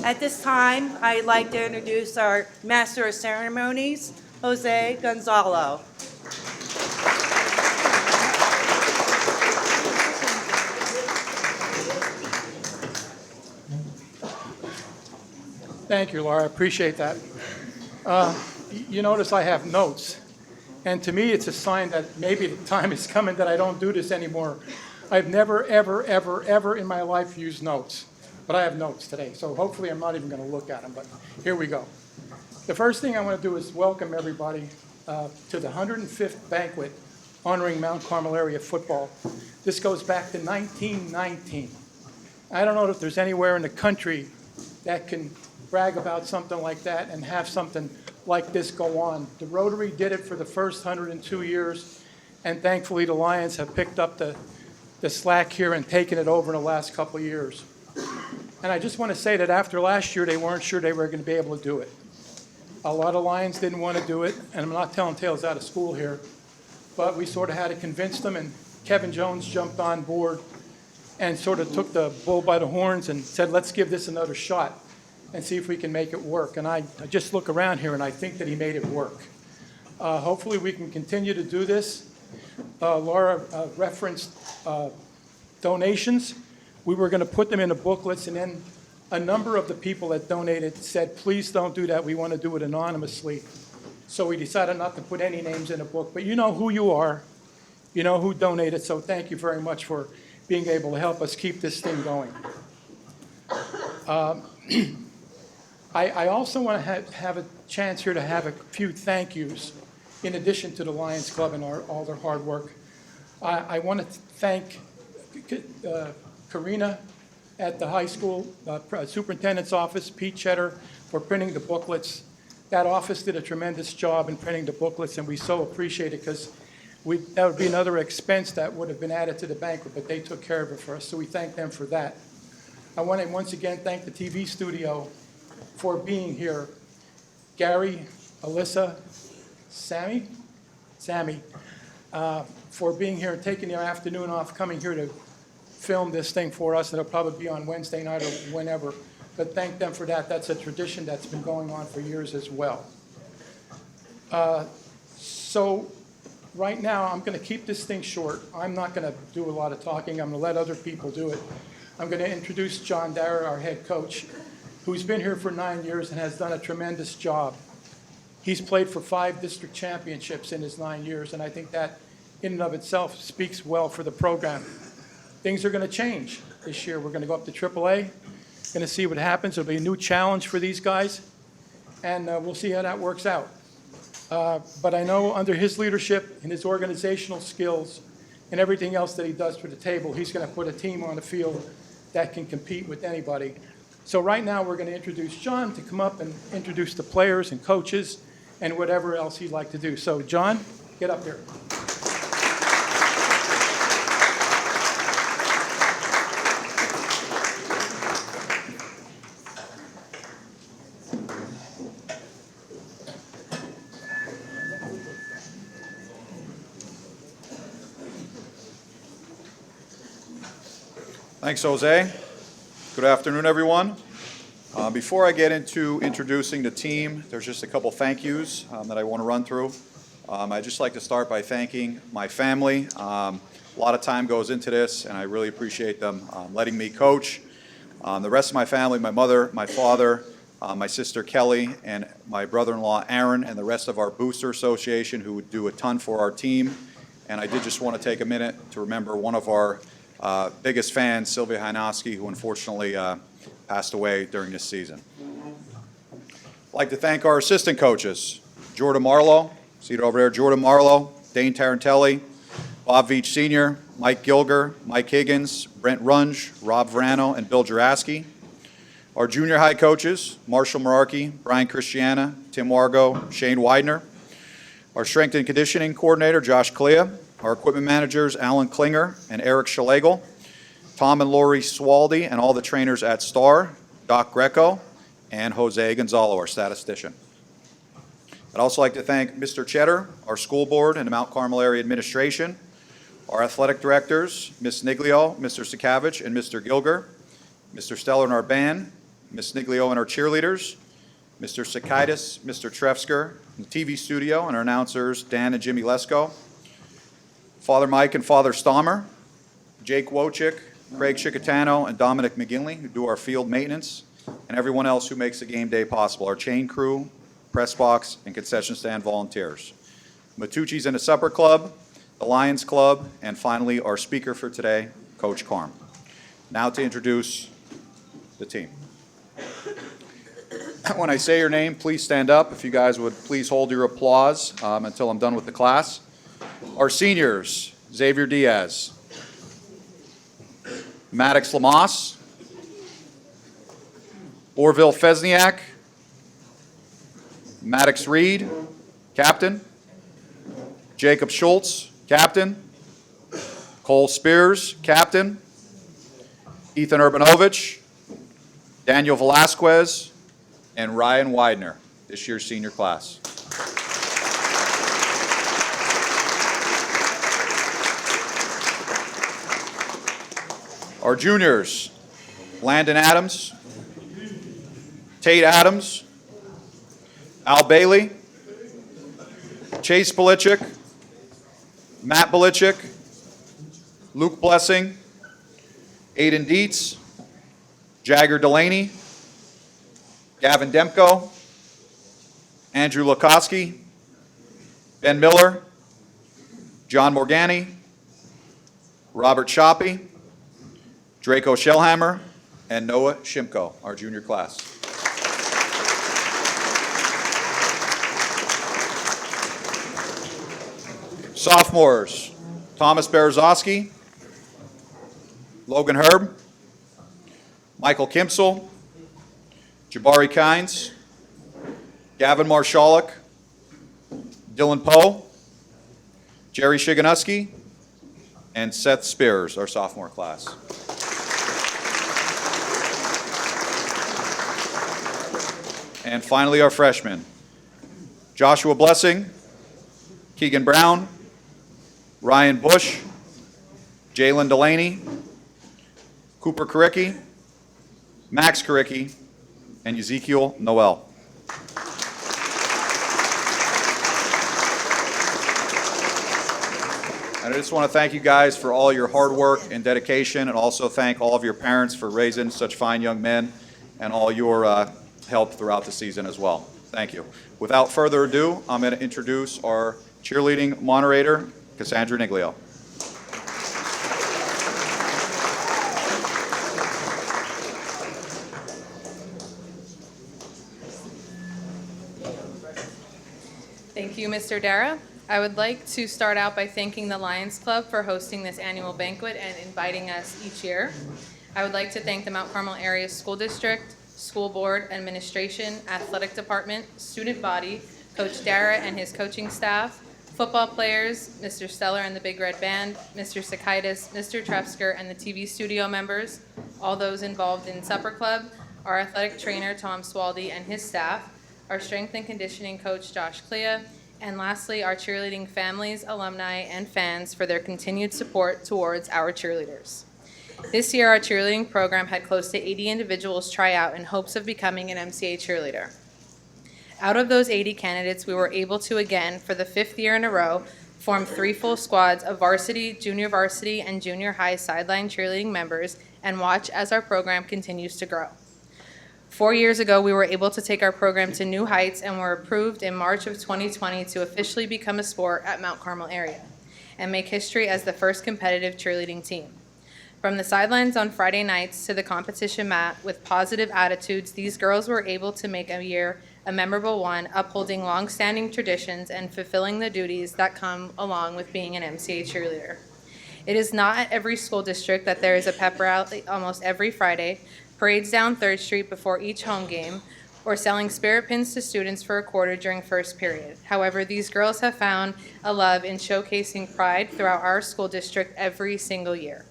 At this time, I'd like to introduce our Master of Ceremonies, Jose Gonzalo. Thank you, Laura. I appreciate that. You notice I have notes. And to me, it's a sign that maybe the time is coming that I don't do this anymore. I've never, ever, ever, ever in my life used notes. But I have notes today, so hopefully I'm not even going to look at them, but here we go. The first thing I want to do is welcome everybody to the 105th Banquet honoring Mount Carmel area football. This goes back to 1919. I don't know if there's anywhere in the country that can brag about something like that and have something like this go on. The Rotary did it for the first 102 years, and thankfully the Lions have picked up the slack here and taken it over in the last couple of years. And I just want to say that after last year, they weren't sure they were going to be able to do it. A lot of Lions didn't want to do it, and I'm not telling tales out of school here, but we sort of had to convince them, and Kevin Jones jumped on board and sort of took the bull by the horns and said, let's give this another shot and see if we can make it work. And I just look around here, and I think that he made it work. Hopefully we can continue to do this. Laura referenced donations. We were going to put them in the booklets, and then a number of the people that donated said, please don't do that. We want to do it anonymously. So we decided not to put any names in the book. But you know who you are. You know who donated. So thank you very much for being able to help us keep this thing going. I also want to have a chance here to have a few thank yous in addition to the Lions Club and all their hard work. I want to thank Karina at the high school superintendent's office, Pete Cheddar, for printing the booklets. That office did a tremendous job in printing the booklets, and we so appreciate it because that would be another expense that would have been added to the banquet, but they took care of it for us, so we thank them for that. I want to once again thank the TV studio for being here. Gary, Alyssa, Sammy, for being here and taking their afternoon off, coming here to film this thing for us. It'll probably be on Wednesday night or whenever, but thank them for that. That's a tradition that's been going on for years as well. So right now, I'm going to keep this thing short. I'm not going to do a lot of talking. I'm going to let other people do it. I'm going to introduce John Dara, our head coach, who's been here for 9 years and has done a tremendous job. He's played for 5 district championships in his 9 years, and I think that in and of itself speaks well for the program. Things are going to change this year. We're going to go up to AAA, going to see what happens. It'll be a new challenge for these guys, and we'll see how that works out. But I know under his leadership and his organizational skills and everything else that he does for the table, he's going to put a team on the field that can compete with anybody. So right now we're going to introduce John to come up and introduce the players and coaches and whatever else he'd like to do. So John, get up here. Thanks, Jose. Good afternoon, everyone. Before I get into introducing the team, there's just a couple thank yous that I want to run through. I'd just like to start by thanking my family. A lot of time goes into this, and I really appreciate them letting me coach. The rest of my family, my mother, my father, my sister Kelly, and my brother-in-law Aaron, and the rest of our booster association who would do a ton for our team. And I did just want to take a minute to remember one of our biggest fans, Sylvia Hajnowski, who unfortunately passed away during this season. I'd like to thank our assistant coaches, Jordan Marlowe, seated over there, Jordan Marlowe, Dane Tarantelli, Bob Veach Sr., Mike Gilger, Mike Higgins, Brent Runge, Rob Verano, and Bill Juraski. Our junior high coaches, Marshall Merarkey, Brian Christiana, Tim Wargo, Shane Widener. Our strength and conditioning coordinator, Josh Clea. Our equipment managers, Alan Klinger and Eric Schlegel. Tom and Lori Swaldy, and all the trainers at STAR, Doc Greco, and Jose Gonzalo, our statistician. I'd also like to thank Mr. Cheddar, our school board, and the Mount Carmel area administration, our athletic directors, Ms. Niglio, Mr. Sikavich, and Mr. Gilger, Mr. Steller and our band, Ms. Niglio and our cheerleaders, Mr. Sakaitis, Mr. Trefsker, the TV studio, and our announcers, Dan and Jimmy Lesko, Father Mike and Father Stommer, Jake Wojcik, Craig Chicatano, and Dominic McGinley, who do our field maintenance, and everyone else who makes the game day possible, our chain crew, press box, and concession stand volunteers. Matucci's and the Supper Club, the Lions Club, and finally, our speaker for today, Coach Carm. Now to introduce the team. When I say your name, please stand up. If you guys would please hold your applause until I'm done with the class. Our seniors, Xavier Diaz, Maddox Lamas, Orville Fesniak, Maddox Reed, captain, Jacob Schultz, captain, Cole Spears, captain, Ethan Urbanovich, Daniel Velasquez, and Ryan Widener, this year's senior class. Our juniors, Landon Adams, Tate Adams, Al Bailey, Chase Belichick, Matt Belichick, Luke Blessing, Aiden Dietz, Jagger Delaney, Gavin Demko, Andrew Lukoski, Ben Miller, John Morgani, Robert Shoppy, Draco Shellhammer, and Noah Shimko, our junior class. Sophomores, Thomas Berezowski, Logan Herb, Michael Kimsel, Jabari Kynes, Gavin Marshalik, Dylan Poe, Jerry Shiganuski, and Seth Spears, our sophomore class. And finally, our freshmen, Joshua Blessing, Keegan Brown, Ryan Bush, Jalen Delaney, Cooper Karicki, Max Karicki, and Ezekiel Noel. And I just want to thank you guys for all your hard work and dedication, and also thank all of your parents for raising such fine young men and all your help throughout the season as well. Thank you. Without further ado, I'm going to introduce our cheerleading moderator, Cassandra Niglio. Thank you, Mr. Dara. I would like to start out by thanking the Lions Club for hosting this annual banquet and inviting us each year. I would like to thank the Mount Carmel Area School District, School Board, Administration, Athletic Department, Student Body, Coach Dara and his coaching staff, football players, Mr. Steller and the Big Red Band, Mr. Sakaitis, Mr. Trefsker, and the TV studio members, all those involved in Supper Club, our athletic trainer, Tom Swaldy, and his staff, our strength and conditioning coach, Josh Clea, and lastly, our cheerleading families, alumni, and fans for their continued support towards our cheerleaders. This year, our cheerleading program had close to 80 individuals try out in hopes of becoming an MCA cheerleader. Out of those 80 candidates, we were able to, again, for the 5th year in a row, form 3 full squads of varsity, junior varsity, and junior high sideline cheerleading members and watch as our program continues to grow. 4 years ago, we were able to take our program to new heights and were approved in March of 2020 to officially become a sport at Mount Carmel area and make history as the first competitive cheerleading team. From the sidelines on Friday nights to the competition mat, with positive attitudes, these girls were able to make a year a memorable one, upholding long-standing traditions and fulfilling the duties that come along with being an MCA cheerleader. It is not at every school district that there is a pep rally almost every Friday, parades down 3rd Street before each home game, or selling spirit pins to students for a quarter during first period. However, these girls have found a love in showcasing pride throughout our school district every single year.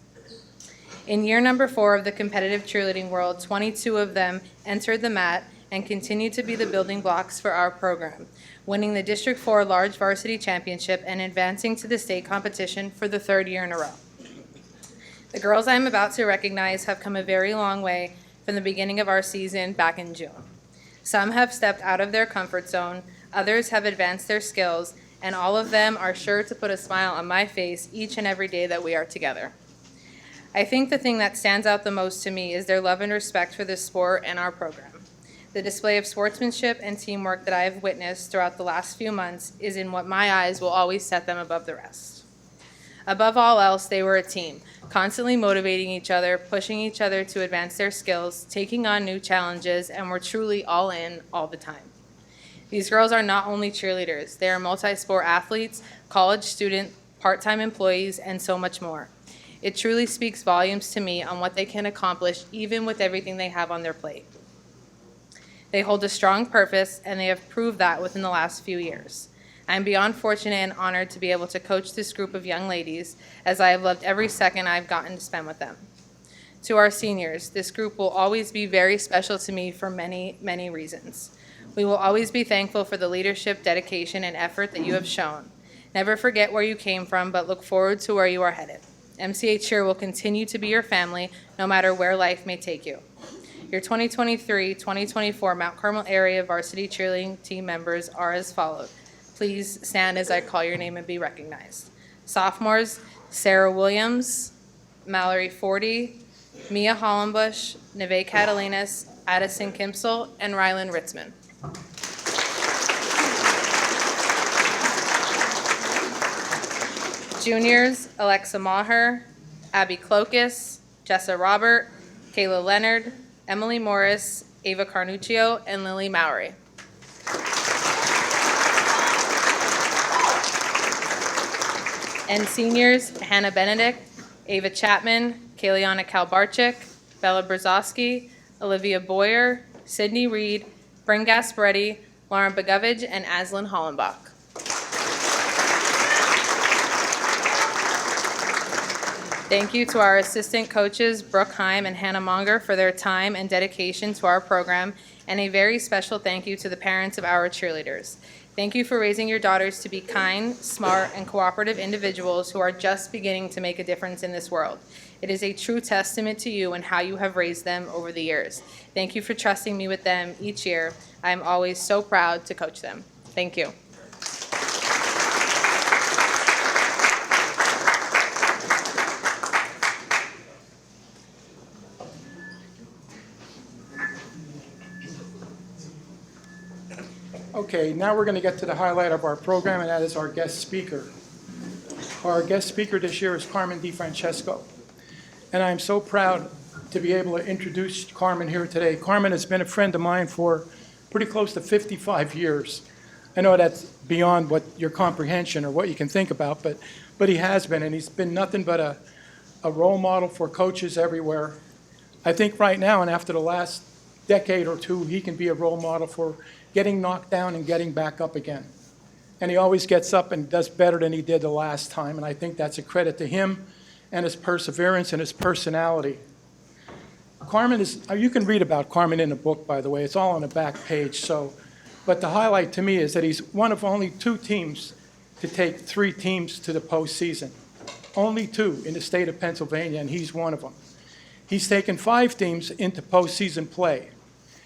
In year number 4 of the competitive cheerleading world, 22 of them entered the mat and continue to be the building blocks for our program, winning the District 4 Large Varsity Championship and advancing to the state competition for the 3rd year in a row. The girls I am about to recognize have come a very long way from the beginning of our season back in June. Some have stepped out of their comfort zone, others have advanced their skills, and all of them are sure to put a smile on my face each and every day that we are together. I think the thing that stands out the most to me is their love and respect for this sport and our program. The display of sportsmanship and teamwork that I have witnessed throughout the last few months is in what my eyes will always set them above the rest. Above all else, they were a team, constantly motivating each other, pushing each other to advance their skills, taking on new challenges, and were truly all in all the time. These girls are not only cheerleaders, they are multi-sport athletes, college students, part-time employees, and so much more. It truly speaks volumes to me on what they can accomplish even with everything they have on their plate. They hold a strong purpose, and they have proved that within the last few years. I am beyond fortunate and honored to be able to coach this group of young ladies, as I have loved every second I've gotten to spend with them. To our seniors, this group will always be very special to me for many, many reasons. We will always be thankful for the leadership, dedication, and effort that you have shown. Never forget where you came from, but look forward to where you are headed. MCA Cheer will continue to be your family, no matter where life may take you. Your 2023-2024 Mount Carmel area varsity cheerleading team members are as follows. Please stand as I call your name and be recognized. Sophomores, Sarah Williams, Mallory Forty, Mia Hollenbush, Neve Catalinas, Addison Kimsel, and Rylan Ritzman. Juniors, Alexa Maher, Abby Clokus, Jessa Robert, Kayla Leonard, Emily Morris, Ava Carnuccio, and Lily Mowry. And seniors, Hannah Benedict, Ava Chapman, Kayliana Kalbarczyk, Bella Brzozowski, Olivia Boyer, Sydney Reed, Bryn Gasparetti, Lauren Begovich, and Aslan Hollenbach. Thank you to our assistant coaches, Brooke Heim and Hannah Monger, for their time and dedication to our program, and a very special thank you to the parents of our cheerleaders. Thank you for raising your daughters to be kind, smart, and cooperative individuals who are just beginning to make a difference in this world. It is a true testament to you and how you have raised them over the years. Thank you for trusting me with them each year. I am always so proud to coach them. Thank you. Okay, now we're going to get to the highlight of our program, and that is our guest speaker. Our guest speaker this year is Carmen DiFrancesco. And I'm so proud to be able to introduce Carmen here today. Carmen has been a friend of mine for pretty close to 55 years. I know that's beyond what your comprehension or what you can think about, but he has been, and he's been nothing but a role model for coaches everywhere. I think right now, and after the last decade or two, he can be a role model for getting knocked down and getting back up again. And he always gets up and does better than he did the last time, and I think that's a credit to him and his perseverance and his personality. Carmen is, you can read about Carmen in the book, by the way. It's all on the back page. But the highlight to me is that he's one of only 2 teams to take 3 teams to the postseason. Only 2 in the state of Pennsylvania, and he's one of them. He's taken 5 teams into postseason play.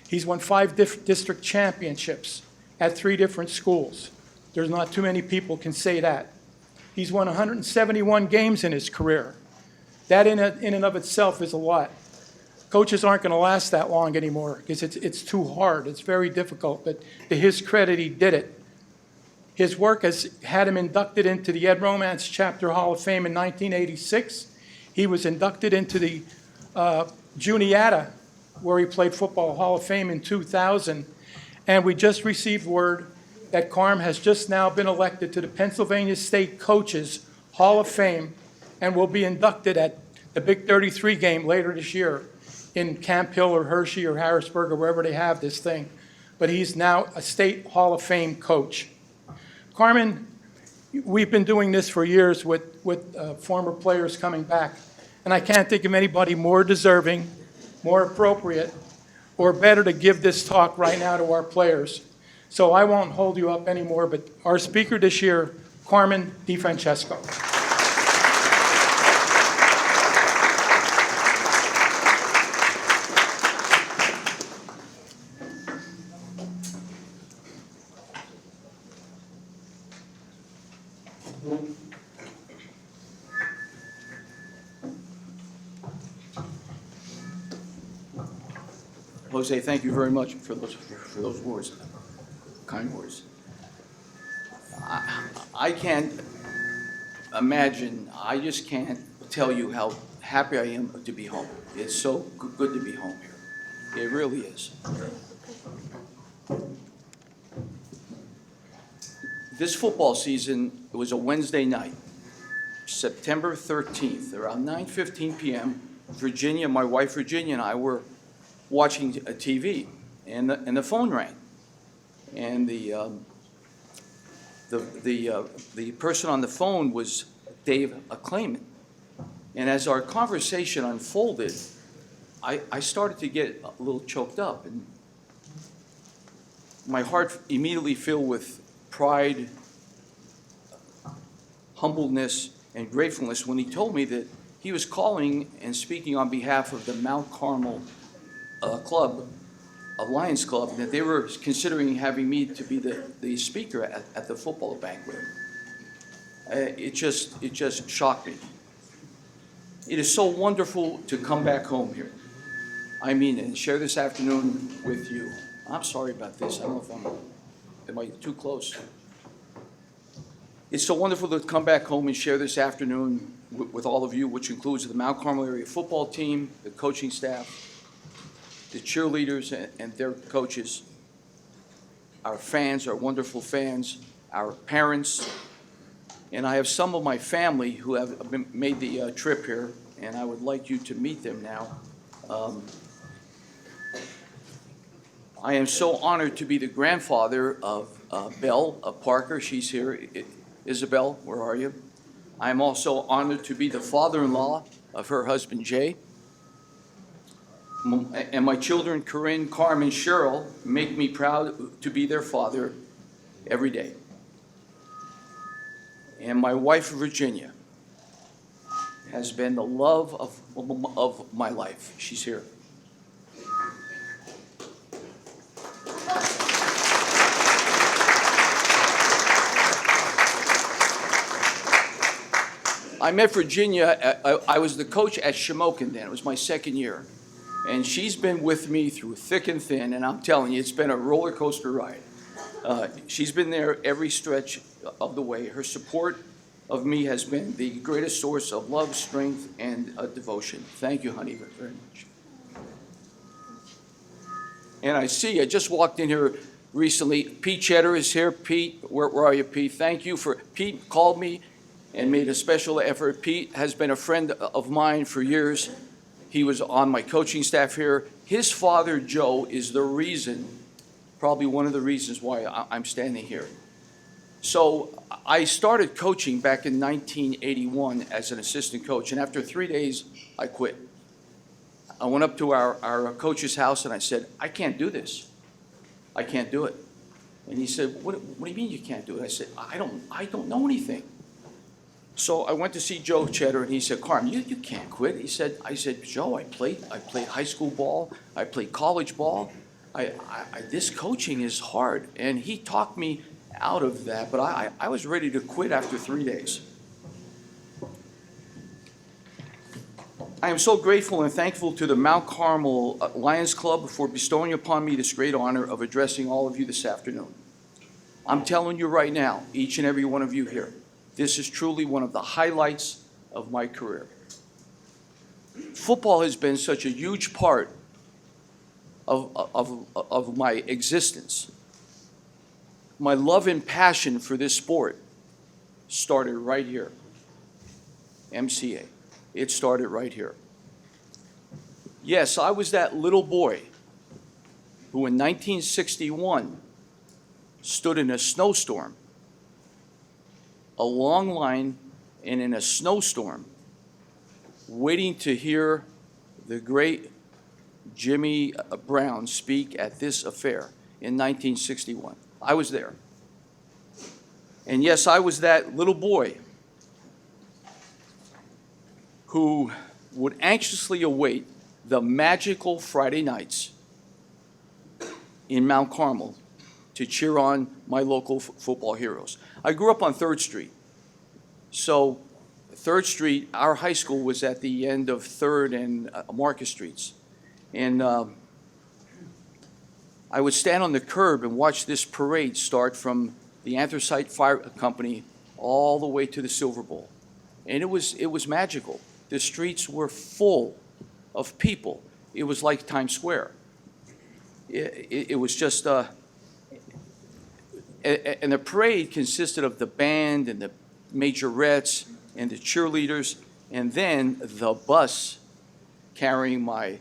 He's won 5 district championships at 3 different schools. There's not too many people can say that. He's won 171 games in his career. That in and of itself is a lot. Coaches aren't going to last that long anymore because it's too hard. It's very difficult. But to his credit, he did it. His work has had him inducted into the Ed Romance Chapter Hall of Fame in 1986. He was inducted into the Juniata, where he played football, Hall of Fame in 2000. And we just received word that Carm has just now been elected to the Pennsylvania State Coaches Hall of Fame and will be inducted at the Big 33 game later this year in Camp Hill or Hershey or Harrisburg or wherever they have this thing. But he's now a State Hall of Fame coach. Carmen, we've been doing this for years with former players coming back, and I can't think of anybody more deserving, more appropriate, or better to give this talk right now to our players. So I won't hold you up anymore, but our speaker this year, Carmen DiFrancesco. Jose, thank you very much for those words, kind words. I can't imagine, I just can't tell you how happy I am to be home. It's so good to be home here. It really is. This football season, it was a Wednesday night, September 13th, around 9:15 p.m. Virginia, my wife Virginia, and I were watching a TV, and the phone rang, and the person on the phone was Dave, a claimant. And as our conversation unfolded, I started to get a little choked up, and my heart immediately filled with pride, humbleness, and gratefulness when he told me that he was calling and speaking on behalf of the Mount Carmel club, a Lions club, that they were considering having me to be the speaker at the football banquet. It just shocked me. It is so wonderful to come back home here. I mean, and share this afternoon with you. I'm sorry about this. I don't know if am I too close? It's so wonderful to come back home and share this afternoon with all of you, which includes the Mount Carmel area football team, the coaching staff, the cheerleaders and their coaches, our fans, our wonderful fans, our parents, and I have some of my family who have made the trip here, and I would like you to meet them now. I am so honored to be the grandfather of Belle Parker. She's here. Isabel, where are you? I am also honored to be the father-in-law of her husband, Jay. And my children, Corinne, Carmen, Cheryl, make me proud to be their father every day. And my wife, Virginia, has been the love of my life. She's here. I met Virginia, I was the coach at Shamokin then. It was my second year. And she's been with me through thick and thin, and I'm telling you, it's been a roller coaster ride. She's been there every stretch of the way. Her support of me has been the greatest source of love, strength, and devotion. Thank you, honey, very much. And I just walked in here recently. Pete Cheddar is here. Pete, where are you, Pete? Thank you for, Pete called me and made a special effort. Pete has been a friend of mine for years. He was on my coaching staff here. His father, Joe, is the reason, probably one of the reasons why I'm standing here. So I started coaching back in 1981 as an assistant coach, and after 3 days, I quit. I went up to our coach's house and I said, I can't do this. I can't do it. And he said, what do you mean you can't do it? I said, I don't know anything. So I went to see Joe Cheddar, and he said, Carm, you can't quit. I said, Joe, I played high school ball. I played college ball. This coaching is hard. And he talked me out of that, but I was ready to quit after 3 days. I am so grateful and thankful to the Mount Carmel Lions Club for bestowing upon me this great honor of addressing all of you this afternoon. I'm telling you right now, each and every one of you here, this is truly one of the highlights of my career. Football has been such a huge part of my existence. My love and passion for this sport started right here. MCA. It started right here. Yes, I was that little boy who in 1961 stood in a snowstorm, a long line, and in a snowstorm, waiting to hear the great Jimmy Brown speak at this affair in 1961. I was there. And yes, I was that little boy who would anxiously await the magical Friday nights in Mount Carmel to cheer on my local football heroes. I grew up on 3rd Street, So 3rd Street, our high school was at the end of 3rd and Market Streets. And I would stand on the curb and watch this parade start from the Anthracite Fire Company all the way to the Silver Bowl. And it was magical. The streets were full of people. It was like Times Square. It was just, and the parade consisted of the band and the majorettes and the cheerleaders, and then the bus carrying my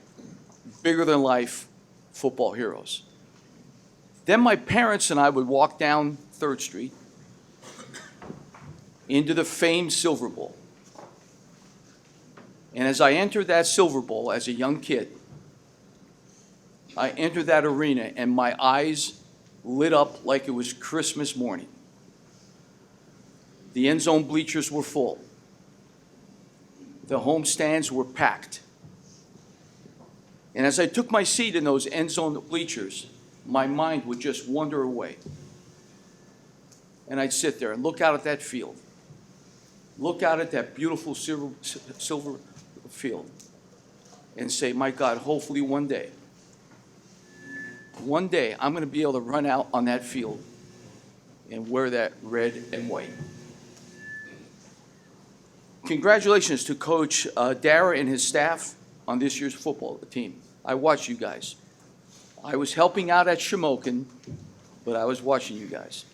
bigger-than-life football heroes. Then my parents and I would walk down 3rd Street into the famed Silver Bowl. And as I entered that Silver Bowl as a young kid, I entered that arena and my eyes lit up like it was Christmas morning. The end zone bleachers were full. The home stands were packed. And as I took my seat in those end zone bleachers, my mind would just wander away. And I'd sit there and look out at that field. Look out at that beautiful silver field and say, my God, hopefully one day I'm going to be able to run out on that field and wear that red and white. Congratulations to Coach Dara and his staff on this year's football team. I watched you guys. I was helping out at Shamokin, but I was watching you guys.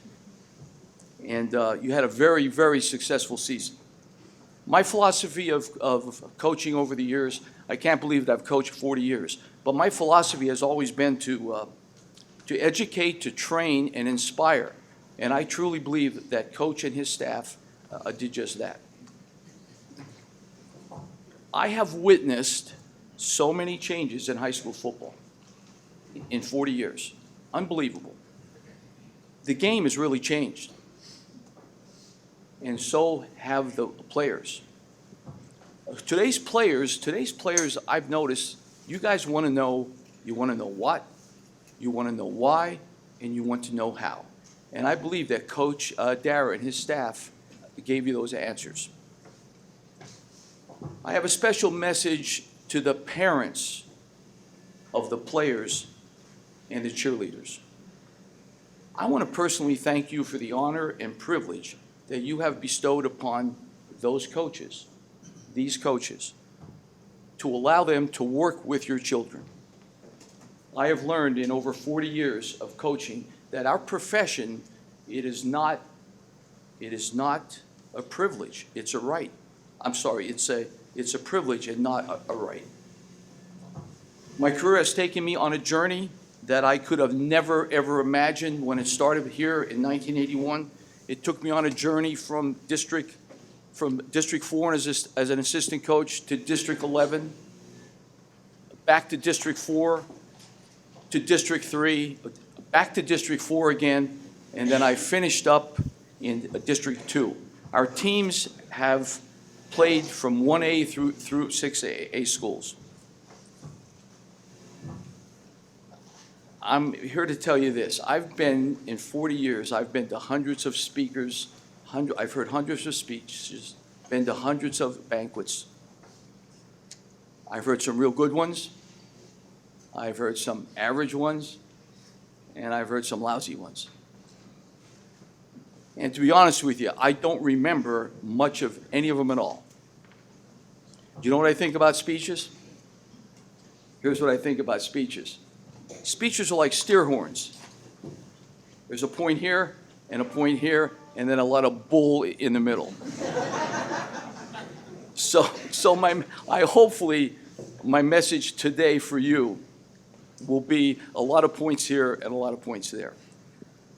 And you had a very, very successful season. My philosophy of coaching over the years, I can't believe that I've coached 40 years, but my philosophy has always been to educate, to train, and inspire. And I truly believe that Coach and his staff did just that. I have witnessed so many changes in high school football in 40 years. Unbelievable. The game has really changed. And so have the players. Today's players, I've noticed, you guys want to know, you want to know what, you want to know why, and you want to know how. And I believe that Coach Dara and his staff gave you those answers. I have a special message to the parents of the players and the cheerleaders. I want to personally thank you for the honor and privilege that you have bestowed upon those coaches, these coaches, to allow them to work with your children. I have learned in over 40 years of coaching that our profession, it is not a privilege, it's a right. I'm sorry, it's a privilege and not a right. My career has taken me on a journey that I could have never, ever imagined when it started here in 1981. It took me on a journey from District 4 as an assistant coach to District 11, back to District 4, to District 3, back to District 4 again, and then I finished up in District 2. Our teams have played from 1A through 6A schools. I'm here to tell you this. I've been, in 40 years, I've been to hundreds of speakers, I've heard hundreds of speeches, been to hundreds of banquets. I've heard some real good ones, I've heard some average ones, and I've heard some lousy ones. And to be honest with you, I don't remember much of any of them at all. Do you know what I think about speeches? Here's what I think about speeches. Speeches are like steer horns. There's a point here and a point here, and then a lot of bull in the middle. So hopefully my message today for you will be a lot of points here and a lot of points there.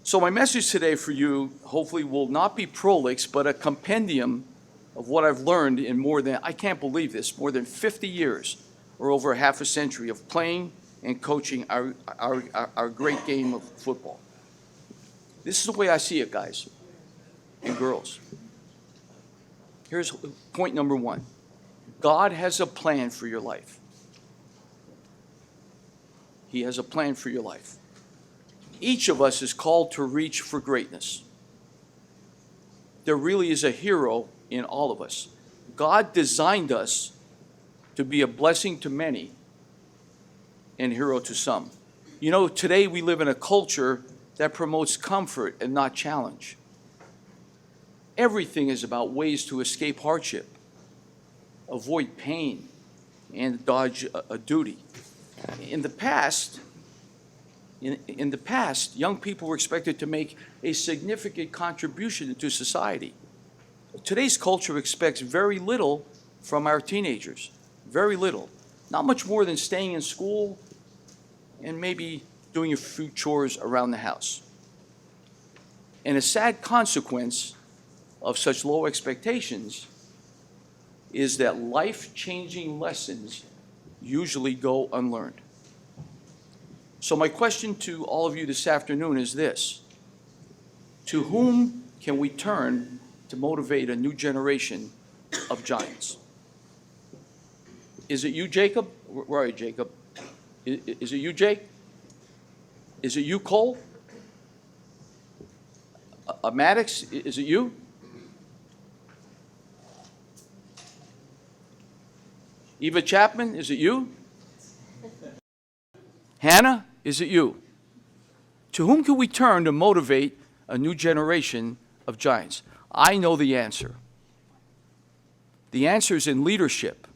So my message today for you hopefully will not be prolix, but a compendium of what I've learned in more than, I can't believe this, more than 50 years or over half a century of playing and coaching our great game of football. This is the way I see it, guys and girls. Here's point number one. God has a plan for your life. He has a plan for your life. Each of us is called to reach for greatness. There really is a hero in all of us. God designed us to be a blessing to many and a hero to some. You know, today we live in a culture that promotes comfort and not challenge. Everything is about ways to escape hardship, avoid pain, and dodge a duty. In the past, young people were expected to make a significant contribution to society. Today's culture expects very little from our teenagers, very little. Not much more than staying in school and maybe doing a few chores around the house. And a sad consequence of such low expectations is that life-changing lessons usually go unlearned. So my question to all of you this afternoon is this: to whom can we turn to motivate a new generation of giants? Is it you, Jacob? Where are you, Jacob? Is it you, Jake? Is it you, Cole? Maddox, is it you? Eva Chapman, is it you? Hannah, is it you? To whom can we turn to motivate a new generation of giants? I know the answer. The answer is in leadership.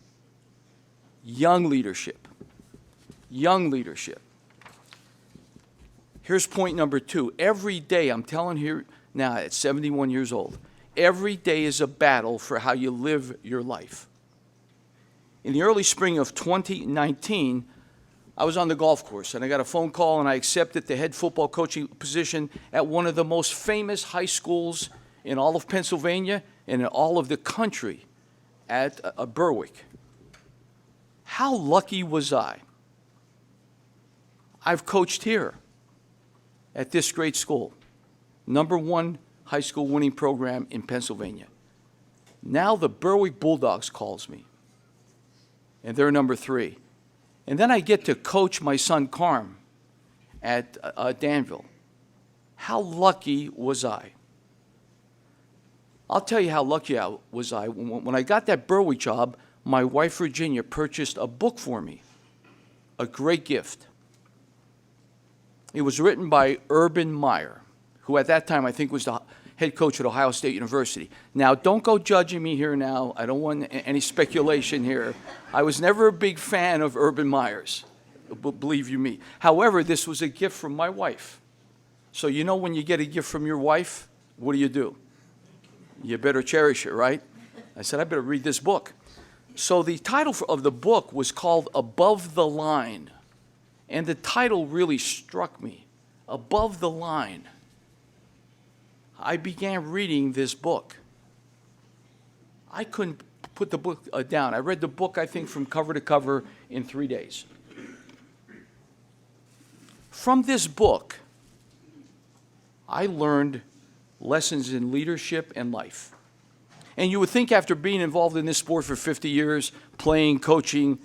Young leadership. Young leadership. Here's point number 2. Every day, I'm telling you now at 71 years old, every day is a battle for how you live your life. In the early spring of 2019, I was on the golf course and I got a phone call and I accepted the head football coaching position at one of the most famous high schools in all of Pennsylvania and in all of the country at Berwick. How lucky was I? I've coached here at this great school, #1 high school winning program in Pennsylvania. Now the Berwick Bulldogs calls me, and they're #3. And then I get to coach my son Carm at Danville. How lucky was I? I'll tell you how lucky I was. When I got that Berwick job, my wife Virginia purchased a book for me, a great gift. It was written by Urban Meyer, who at that time I think was the head coach at Ohio State University. Now, don't go judging me here now. I don't want any speculation here. I was never a big fan of Urban Meyer's, believe you me. However, this was a gift from my wife. So you know when you get a gift from your wife, what do? You better cherish it, right? I said, I better read this book. So the title of the book was called Above the Line. And the title really struck me, Above the Line. I began reading this book. I couldn't put the book down. I read the book, I think, from cover to cover in 3 days. From this book, I learned lessons in leadership and life. And you would think after being involved in this sport for 50 years, playing, coaching,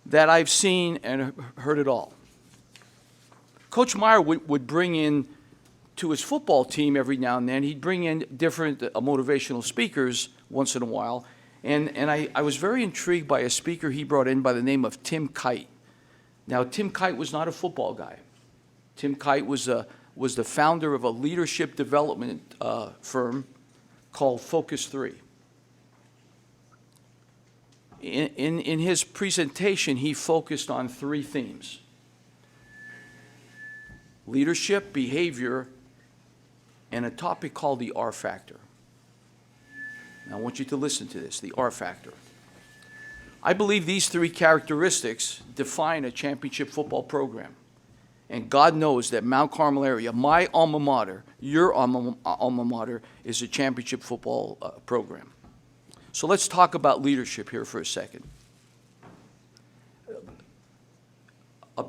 that I've seen and heard it all. Coach Meyer would bring in to his football team every now and then, he'd bring in different motivational speakers once in a while. And I was very intrigued by a speaker he brought in by the name of Tim Kite. Now, Tim Kite was not a football guy. Tim Kite was the founder of a leadership development firm called Focus 3. In his presentation, he focused on 3 themes: leadership, behavior, and a topic called the R factor. Now, I want you to listen to this, the R factor. I believe these 3 characteristics define a championship football program. And God knows that Mount Carmel area, my alma mater, your alma mater, is a championship football program. So let's talk about leadership here for a second.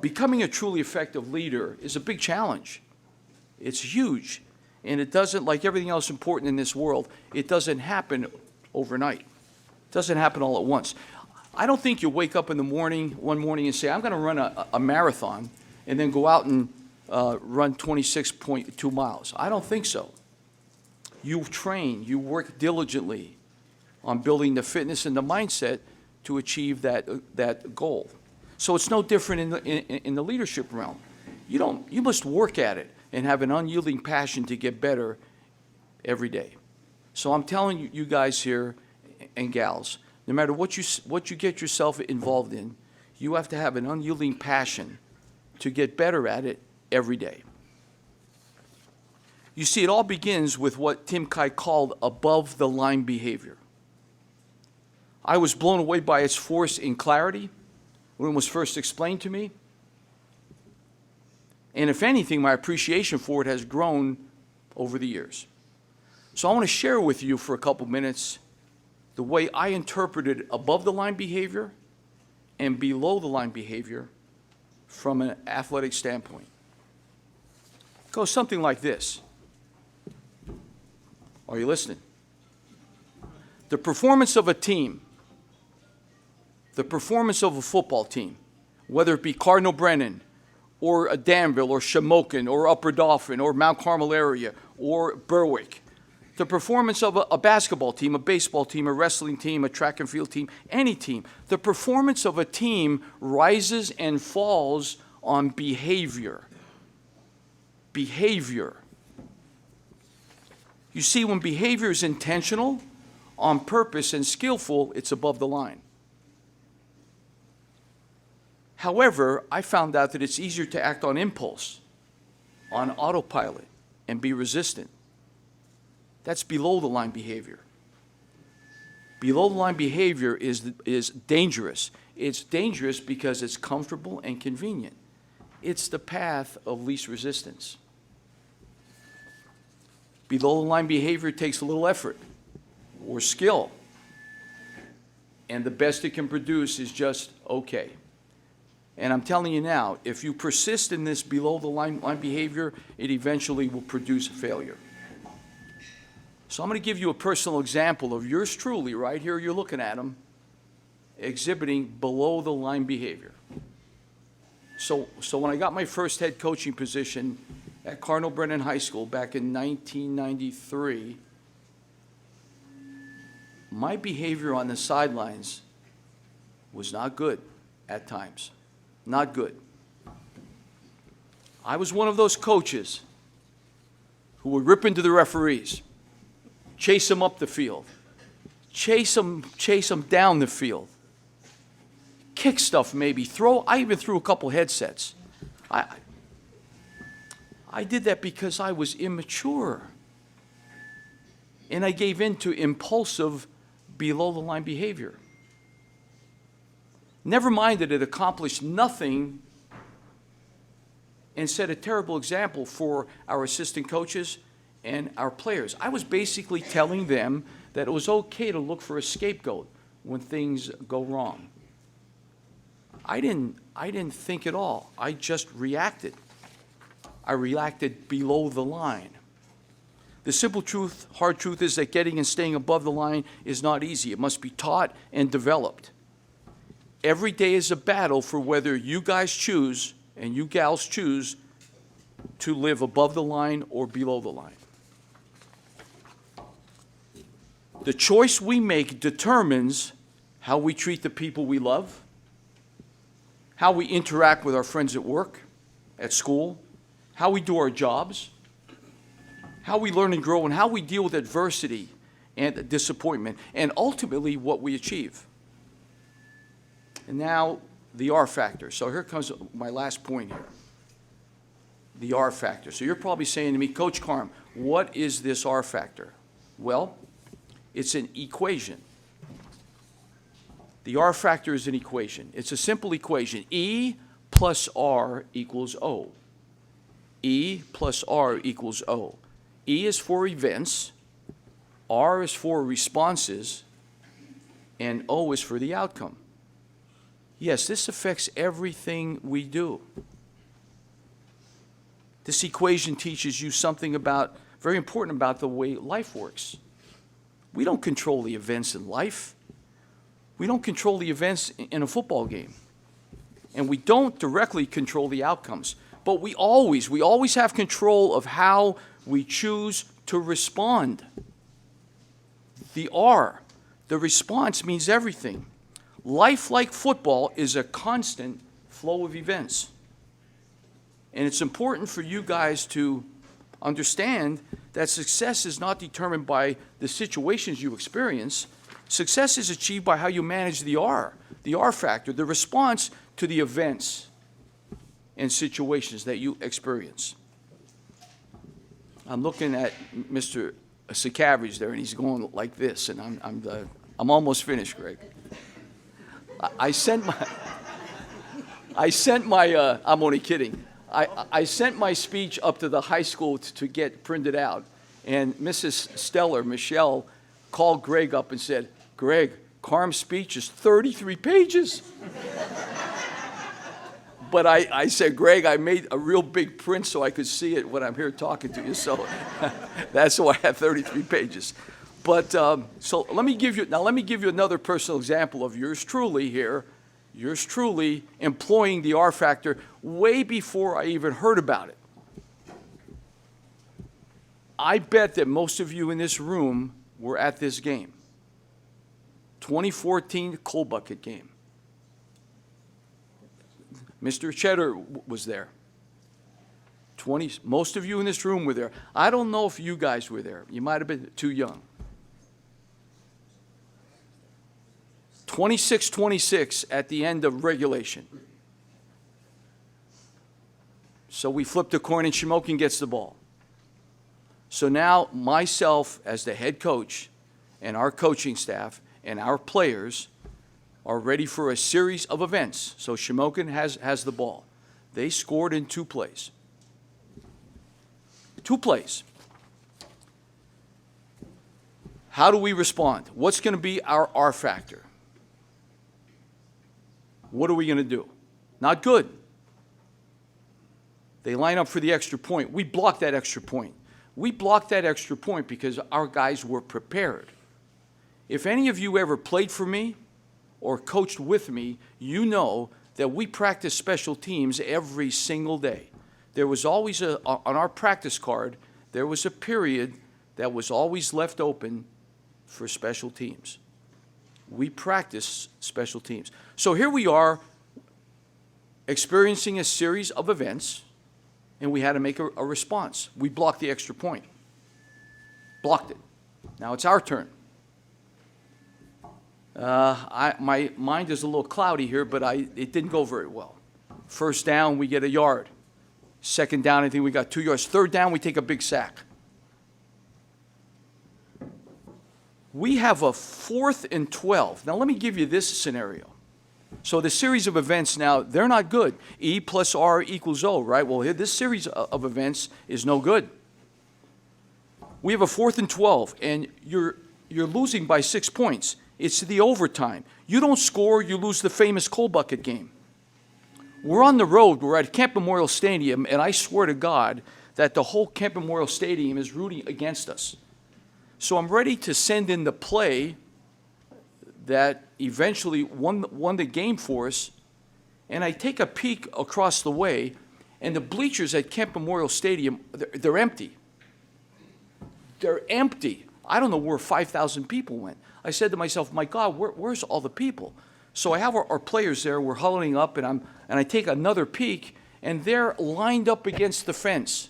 Becoming a truly effective leader is a big challenge. It's huge. And it doesn't, like everything else important in this world, it doesn't happen overnight. It doesn't happen all at once. I don't think you wake up in the morning, one morning, and say, I'm going to run a marathon, and then go out and run 26.2 miles. I don't think so. You train, you work diligently, on building the fitness and the mindset to achieve that goal. So it's no different in the leadership realm. You must work at it and have an unyielding passion to get better every day. So I'm telling you guys here and gals, no matter what you get yourself involved in, you have to have an unyielding passion to get better at it every day. You see, it all begins with what Tim Kai called above-the-line behavior. I was blown away by its force and clarity when it was first explained to me. And if anything, my appreciation for it has grown over the years. So I want to share with you for a couple minutes the way I interpreted above-the-line behavior and below-the-line behavior from an athletic standpoint. It goes something like this. Are you listening? The performance of a team, the performance of a football team, whether it be Cardinal Brennan or Danville or Shamokin or Upper Dauphin or Mount Carmel area or Berwick, the performance of a basketball team, a baseball team, a wrestling team, a track and field team, any team, the performance of a team rises and falls on behavior. Behavior. You see, when behavior is intentional, on purpose, and skillful, it's above the line. However, I found out that it's easier to act on impulse, on autopilot, and be resistant. That's below the line behavior. Below the line behavior is dangerous. It's dangerous because it's comfortable and convenient. It's the path of least resistance. Below the line behavior takes a little effort or skill. And the best it can produce is just okay. And I'm telling you now, if you persist in this below the line behavior, it eventually will produce failure. So I'm going to give you a personal example of yours truly, right here, you're looking at him, exhibiting below the line behavior. So when I got my first head coaching position at Cardinal Brennan High School back in 1993, my behavior on the sidelines was not good at times. Not good. I was one of those coaches who would rip into the referees, chase them up the field, chase them down the field, kick stuff maybe, I even threw a couple headsets. I did that because I was immature. And I gave in to impulsive, below-the-line behavior. Never mind that it accomplished nothing and set a terrible example for our assistant coaches and our players. I was basically telling them that it was okay to look for a scapegoat when things go wrong. I didn't think at all. I just reacted. I reacted below the line. The simple truth, hard truth is that getting and staying above the line is not easy. It must be taught and developed. Every day is a battle for whether you guys choose and you gals choose to live above the line or below the line. The choice we make determines how we treat the people we love, how we interact with our friends at work, at school, how we do our jobs, how we learn and grow, and how we deal with adversity and disappointment, and ultimately what we achieve. And now, the R factor. So here comes my last point here. The R factor. So you're probably saying to me, Coach Carm, what is this R factor? Well, it's an equation. The R factor is an equation. It's a simple equation. E plus R equals O. E plus R equals O. E is for events, R is for responses, and O is for the outcome. Yes, this affects everything we do. This equation teaches you something very important about the way life works. We don't control the events in life. We don't control the events in a football game. And we don't directly control the outcomes. But we always have control of how we choose to respond. The R, The response means everything. Life, like football, is a constant flow of events. And it's important for you guys to understand that success is not determined by the situations you experience. Success is achieved by how you manage the R factor, the response to the events and situations that you experience. I'm looking at Mr. Sicavage there, and he's going like this, and I'm almost finished, Greg. I sent my, I'm only kidding. I sent my speech up to the high school to get printed out, and Mrs. Steller, Michelle, called Greg up and said, "Greg, Carm's speech is 33 pages." But I said, "Greg, I made a real big print so I could see it when I'm here talking to you." So that's why I have 33 pages. But so let me give you another personal example of yours truly here. Yours truly employing the R factor way before I even heard about it. I bet that most of you in this room were at this game. 2014 Coal Bucket game. Mr. Cheddar was there. Most of you in this room were there. I don't know if you guys were there. You might have been too young. 26-26 at the end of regulation. So we flip the coin and Shamokin gets the ball. So now myself as the head coach and our coaching staff and our players are ready for a series of events. So Shamokin has the ball. They scored in 2 plays. 2 plays. How do we respond? What's going to be our R factor? What are we going to do? Not good. They line up for the extra point. We block that extra point. We blocked that extra point because our guys were prepared. If any of you ever played for me or coached with me, you know that we practice special teams every single day. There was always on our practice card, there was a period that was always left open for special teams. We practice special teams. So here we are experiencing a series of events, and we had to make a response. We blocked the extra point. Blocked it. Now it's our turn. My mind is a little cloudy here, but it didn't go very well. First down, we get a yard. Second down, I think we got 2 yards. Third down, we take a big sack. We have a 4th and 12. Now let me give you this scenario. So the series of events now, they're not good. E plus R equals O, right? Well, this series of events is no good. We have a 4th and 12, and you're losing by 6 points. It's the overtime. You don't score, you lose the famous Coal Bucket game. We're on the road, we're at Camp Memorial Stadium, and I swear to God that the whole Camp Memorial Stadium is rooting against us. So I'm ready to send in the play that eventually won the game for us, and I take a peek across the way, and the bleachers at Camp Memorial Stadium, they're empty. They're empty. I don't know where 5,000 people went. I said to myself, my God, where's all the people? So I have our players there, we're huddling up, and I take another peek, and they're lined up against the fence.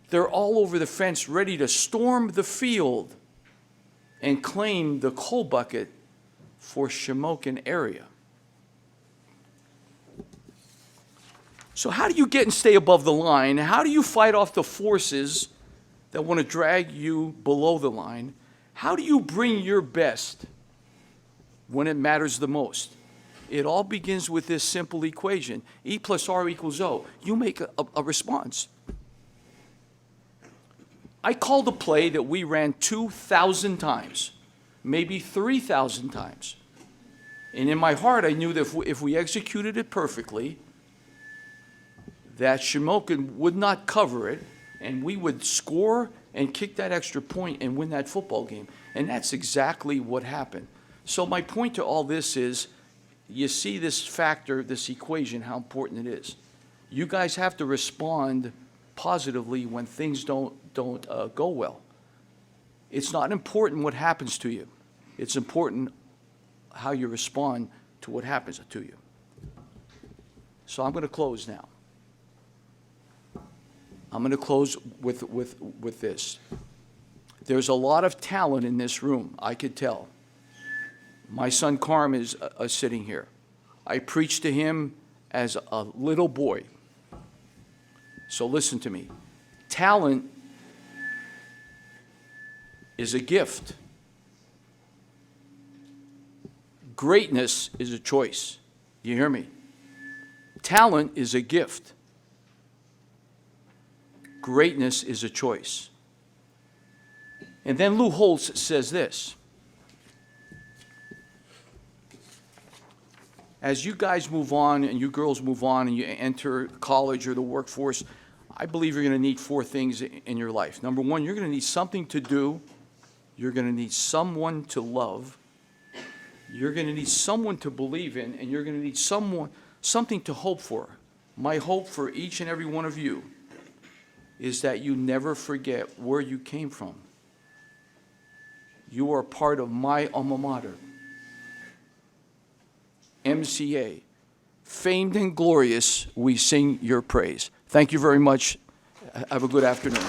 They're all over the fence, ready to storm the field and claim the Coal Bucket for Shamokin area. So how do you get and stay above the line? How do you fight off the forces that want to drag you below the line? How do you bring your best when it matters the most? It all begins with this simple equation. E plus R equals O. You make a response. I called a play that we ran 2,000 times, maybe 3,000 times. And in my heart, I knew that if we executed it perfectly, that Shamokin would not cover it, and we would score and kick that extra point and win that football game. And that's exactly what happened. So my point to all this is, you see this factor, this equation, how important it is. You guys have to respond positively when things don't go well. It's not important what happens to you. It's important how you respond to what happens to you. So I'm going to close now. I'm going to close with this. There's a lot of talent in this room, I could tell. My son Carm is sitting here. I preached to him as a little boy. So listen to me. Talent is a gift. Greatness is a choice. You hear me? Talent is a gift. Greatness is a choice. And then Lou Holtz says this. As you guys move on and you girls move on and you enter college or the workforce, I believe you're going to need 4 things in your life. Number 1, you're going to need something to do. You're going to need someone to love. You're going to need someone to believe in, and you're going to need something to hope for. My hope for each and every one of you is that you never forget where you came from. You are part of my alma mater, MCA. Famed and glorious, we sing your praise. Thank you very much. Have a good afternoon.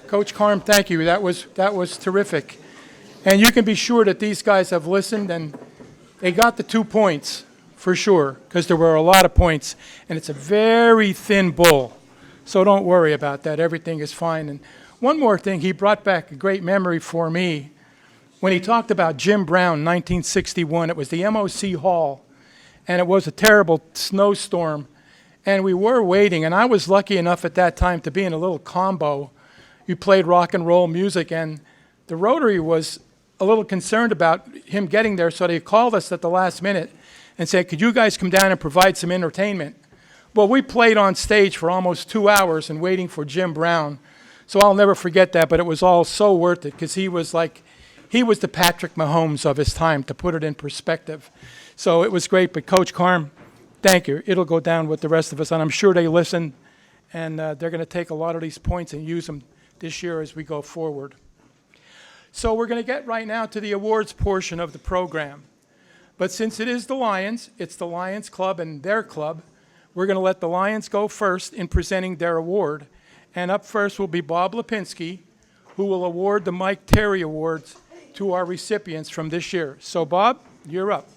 Coach Carm, thank you. That was terrific. And you can be sure that these guys have listened, and they got the 2 points for sure, because there were a lot of points, and it's a very thin bull. So don't worry about that. Everything is fine. And one more thing, he brought back a great memory for me. When he talked about Jim Brown, 1961, it was the MOC Hall, and it was a terrible snowstorm, and we were waiting, and I was lucky enough at that time to be in a little combo. You played rock and roll music, and the Rotary was a little concerned about him getting there, so they called us at the last minute and said, could you guys come down and provide some entertainment? Well, we played on stage for almost 2 hours and waiting for Jim Brown, so I'll never forget that, but it was all so worth it, because he was the Patrick Mahomes of his time, to put it in perspective. So it was great, but Coach Carm, thank you. It'll go down with the rest of us, and I'm sure they listened, and they're going to take a lot of these points and use them this year as we go forward. So we're going to get right now to the awards portion of the program. But since it is the Lions, it's the Lions Club and their club, we're going to let the Lions go first in presenting their award. And up first will be Bob Lipinski, who will award the Mike Terry Awards to our recipients from this year. So Bob, you're up.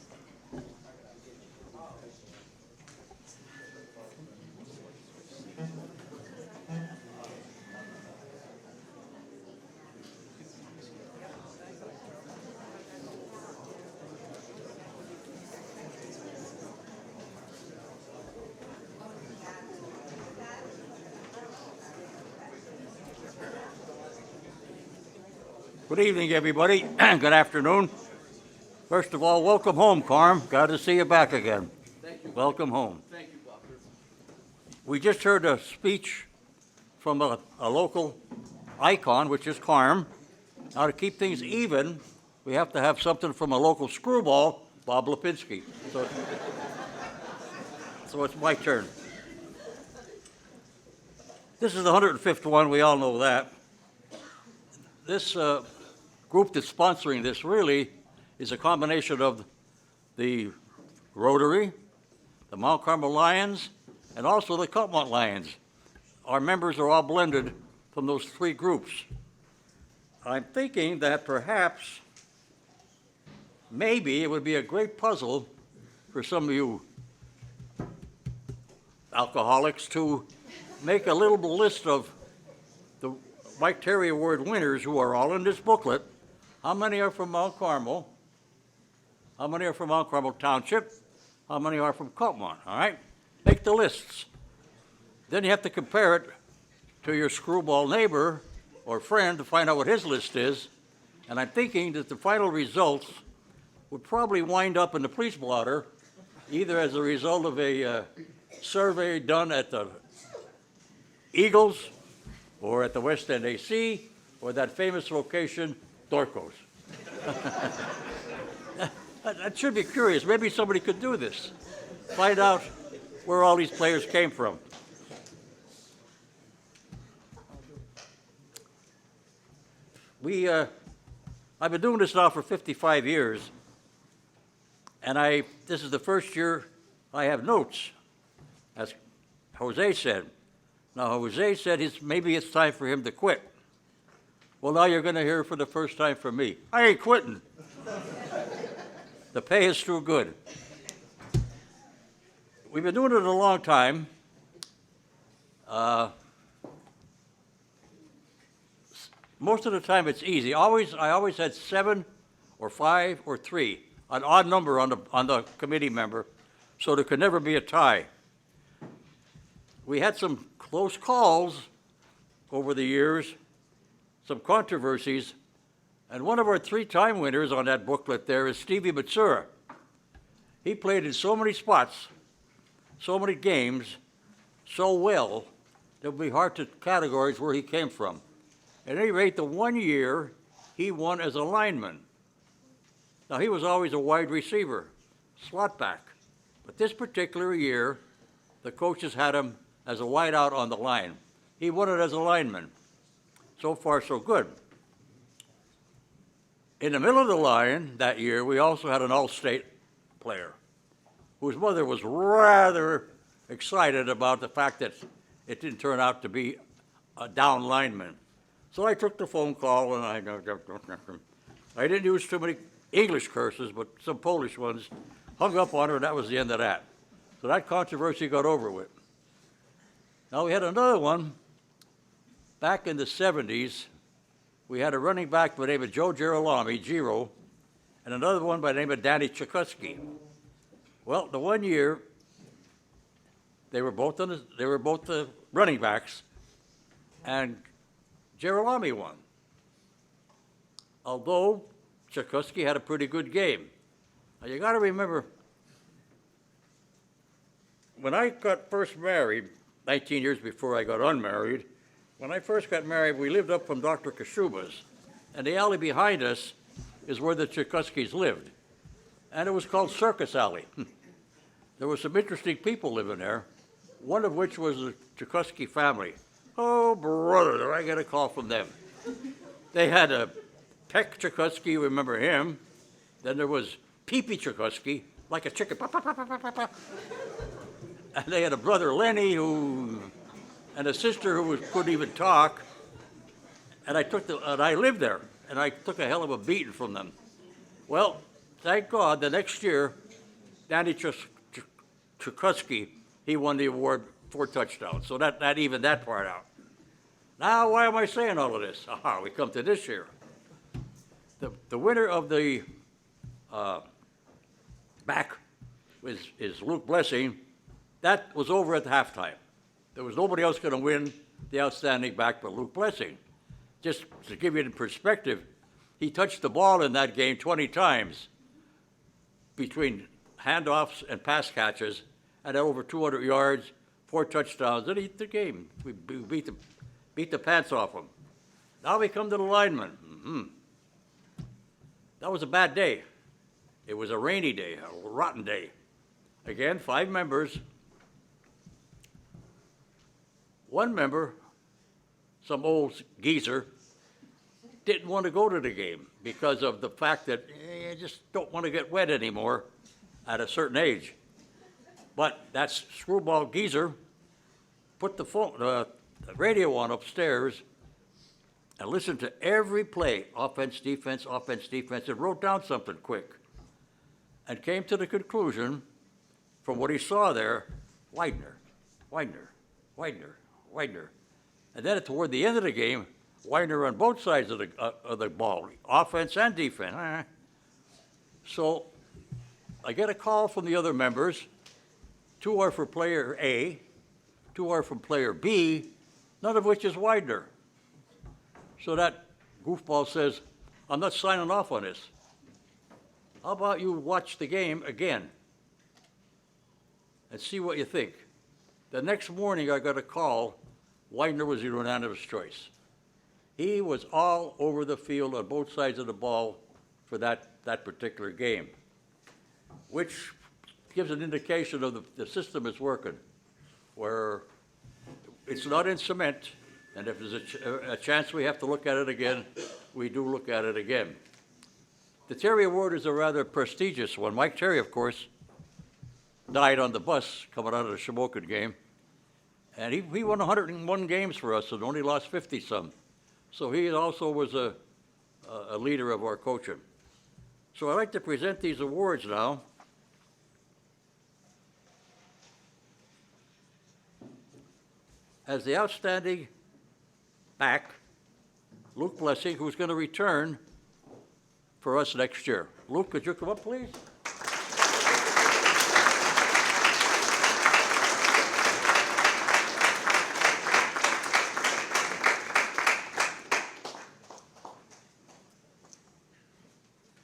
Good evening, everybody. Good afternoon. First of all, welcome home, Carm. Glad to see you back again. Thank you. Welcome home. Thank you, Bob. We just heard a speech from a local icon, which is Carm. Now, to keep things even, we have to have something from a local screwball, Bob Lipinski. So it's my turn. This is the 105th one. We all know that. This group that's sponsoring this really is a combination of the Rotary, the Mount Carmel Lions, and also the Cutmont Lions. Our members are all blended from those 3 groups. I'm thinking that perhaps, maybe it would be a great puzzle for some of you alcoholics to make a little list of the Mike Terry Award winners, who are all in this booklet. How many are from Mount Carmel? How many are from Mount Carmel Township? How many are from Cutmont? All right? Make the lists. Then you have to compare it to your screwball neighbor or friend to find out what his list is. And I'm thinking that the final results would probably wind up in the police blotter, either as a result of a survey done at the Eagles or at the West End AC, or that famous location, Dorco's. That should be curious. Maybe somebody could do this. Find out where all these players came from. I've been doing this now for 55 years, and this is the first year I have notes, as Jose said. Now, Jose said maybe it's time for him to quit. Well, now you're going to hear for the first time from me. I ain't quitting. The pay is too good. We've been doing it a long time. Most of the time it's easy. I always had 7 or 5 or 3, an odd number on the committee member, so there could never be a tie. We had some close calls over the years, some controversies, and one of our 3-time winners on that booklet there is Stevie Matsura. He played in so many spots, so many games, so well, it would be hard to categorize where he came from. At any rate, the one year he won as a lineman. Now, he was always a wide receiver, slot back. But this particular year, the coaches had him as a wideout on the line. He won it as a lineman. So far, so good. In the middle of the line that year, we also had an all-state player whose mother was rather excited about the fact that it didn't turn out to be a down lineman. So I took the phone call, and I didn't use too many English curses, but some Polish ones, hung up on her, and that was the end of that. So that controversy got over with. Now we had another one back in the 70s. We had a running back by the name of Joe Girolami, Giro, and another one by the name of Danny Chikutsky. Well, the one year, they were both the running backs, and Girolami won. Although Chikutsky had a pretty good game. Now you got to remember, when I got first married, 19 years before I got unmarried, when I first got married, we lived up from Dr. Kashuba's, and the alley behind us is where the Chikutskys lived. And it was called Circus Alley. There were some interesting people living there, one of which was the Chikutsky family. Oh, brother, did I get a call from them. They had a Peck Chikutsky, you remember him. Then there was Pee-Pee Chikutsky, like a chicken. And they had a brother, Lenny, and a sister who couldn't even talk. And I lived there, and I took a hell of a beating from them. Well, thank God, the next year, Danny Chikutsky, he won the award 4 touchdowns. So that evened that part out. Now, why am I saying all of this? Aha, we come to this year. The winner of the back is Luke Blessing. That was over at halftime. There was nobody else going to win the outstanding back but Luke Blessing. Just to give you the perspective, he touched the ball in that game 20 times between handoffs and pass catches, and had over 200 yards, 4 touchdowns, and he hit the game. We beat the pants off him. Now we come to the lineman. That was a bad day. It was a rainy day, a rotten day. Again, 5 members. One member, some old geezer, didn't want to go to the game because of the fact that you just don't want to get wet anymore at a certain age. But that screwball geezer put the radio on upstairs and listened to every play, offense, defense, and wrote down something quick. And came to the conclusion, from what he saw there, Widener. And then toward the end of the game, Widener on both sides of the ball, offense and defense. So I get a call from the other members. 2 are for player A, 2 are from player B, none of which is Widener. So that goofball says, I'm not signing off on this. How about you watch the game again and see what you think? The next morning I got a call Widener was a unanimous choice. He was all over the field on both sides of the ball for that particular game, which gives an indication of the system is working, where it's not in cement, and if there's a chance we have to look at it again, we do look at it again. The Terry Award is a rather prestigious one. Mike Terry, of course, died on the bus coming out of the Shamokin game, and he won 101 games for us and only lost 50-some. So he also was a leader of our coaching. So I'd like to present these awards now. As the outstanding back, Luke Blessing, who's going to return for us next year. Luke, could you come up, please?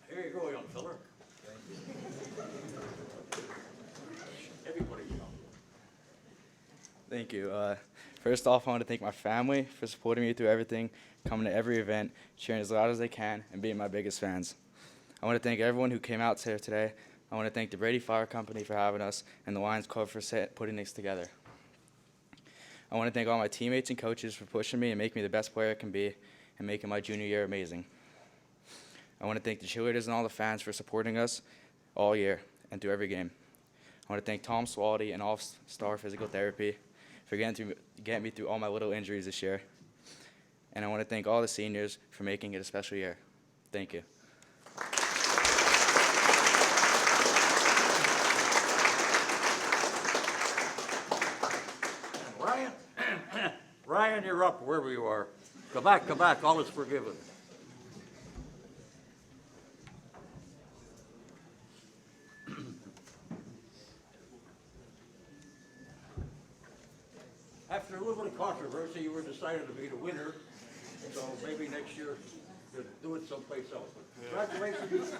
Here you go, young fella. Everybody, Thank you. First off, I want to thank my family for supporting me through everything, coming to every event, cheering as loud as they can, and being my biggest fans. I want to thank everyone who came out here today. I want to thank the Brady Fire Company for having us and the Lions Club for putting this together. I want to thank all my teammates and coaches for pushing me and making me the best player I can be and making my junior year amazing. I want to thank the cheerleaders and all the fans for supporting us all year and through every game. I want to thank Tom Swaldy and All-Star Physical Therapy for getting me through all my little injuries this year. And I want to thank all the seniors for making it a special year. Thank you. Ryan, you're up wherever you are. Come back, all is forgiven. After a little bit of controversy, you were decided to be the winner, so maybe next year you'll do it someplace else. Congratulations.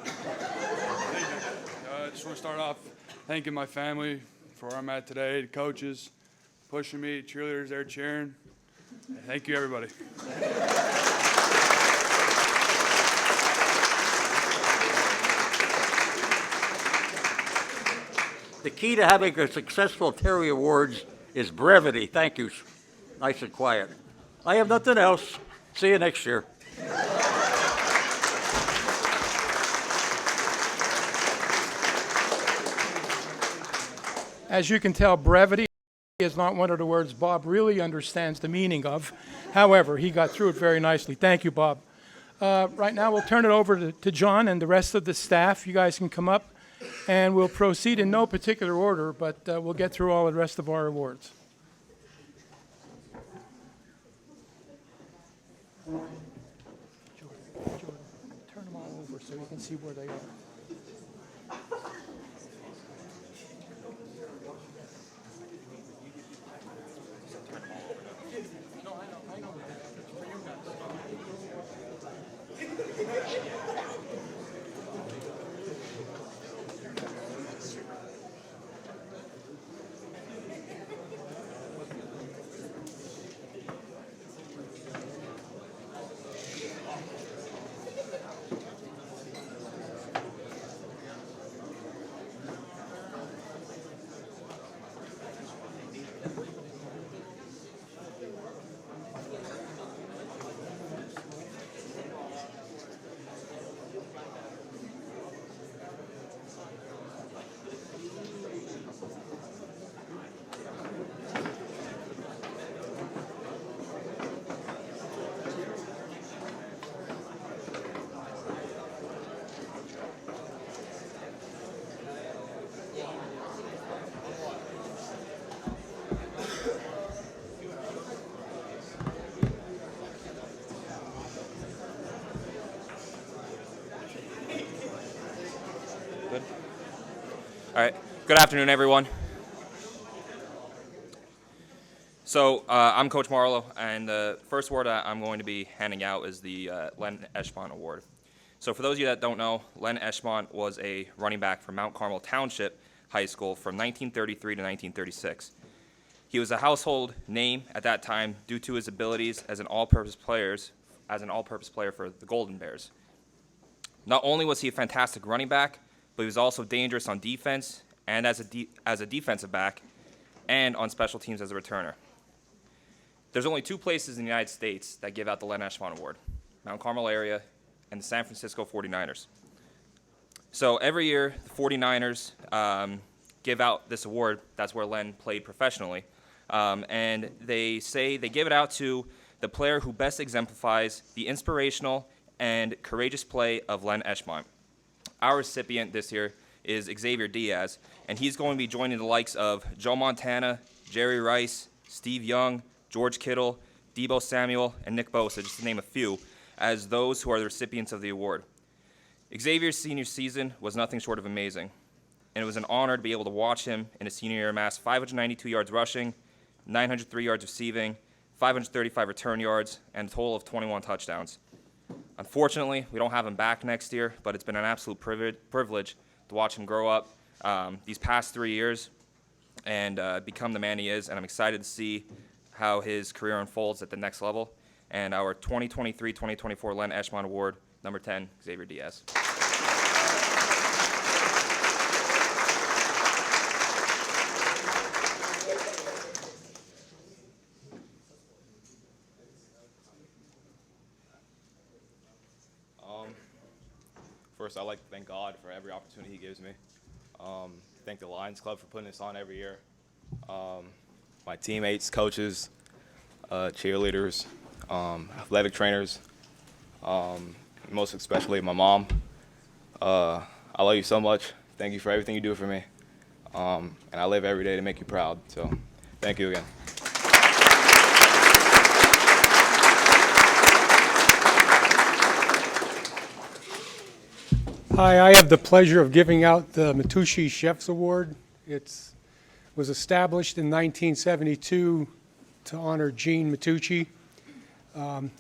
I just want to start off thanking my family for where I'm at today, the coaches pushing me, cheerleaders there cheering. Thank you, everybody. The key to having a successful Terry Awards is brevity. Thank you. Nice and quiet. I have nothing else. See you next year. As you can tell, brevity is not one of the words Bob really understands the meaning of. However, he got through it very nicely. Thank you, Bob. Right now, we'll turn it over to John and the rest of the staff. You guys can come up, and we'll proceed in no particular order, but we'll get through all the rest of our awards. Jordan, turn them all over so you can see where they are. All right. Good afternoon, everyone. So I'm Coach Marlowe, and the first award I'm going to be handing out is the Len Eschmont Award. So for those of you that don't know, Len Eschmont was a running back from Mount Carmel Township High School from 1933 to 1936. He was a household name at that time due to his abilities as an all-purpose player for the Golden Bears. Not only was he a fantastic running back, but he was also dangerous on defense and as a defensive back and on special teams as a returner. There's only two places in the United States that give out the Len Eschmont Award, Mount Carmel area and the San Francisco 49ers. So every year, the 49ers give out this award. That's where Len played professionally. And they say they give it out to the player who best exemplifies the inspirational and courageous play of Len Eschmont. Our recipient this year is Xavier Diaz, and he's going to be joining the likes of Joe Montana, Jerry Rice, Steve Young, George Kittle, Deebo Samuel, and Nick Bosa, just to name a few, as those who are the recipients of the award. Xavier's senior season was nothing short of amazing, and it was an honor to be able to watch him in his senior year amass 592 yards rushing, 903 yards receiving, 535 return yards, and a total of 21 touchdowns. Unfortunately, we don't have him back next year, but it's been an absolute privilege to watch him grow up these past 3 years and become the man he is, and I'm excited to see how his career unfolds at the next level. And our 2023-2024 Len Eschmont Award, number 10, Xavier Diaz. First, I'd like to thank God for every opportunity He gives me. Thank the Lions Club for putting this on every year. My teammates, coaches, cheerleaders, athletic trainers, most especially my mom. I love you so much. Thank you for everything you do for me. And I live every day to make you proud. So thank you again. Hi, I have the pleasure of giving out the Matucci Chef's Award. It was established in 1972 to honor Gene Matucci.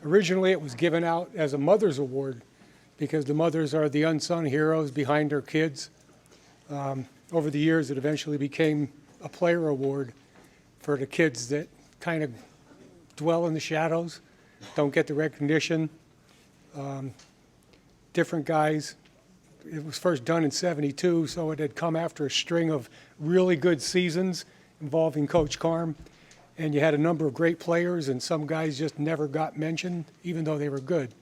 Originally, it was given out as a mother's award because the mothers are the unsung heroes behind their kids. Over the years, it eventually became a player award for the kids that kind of dwell in the shadows, don't get the recognition. Different guys. It was first done in '72, so it had come after a string of really good seasons involving Coach Carm. And you had a number of great players, and some guys just never got mentioned, even though they were good.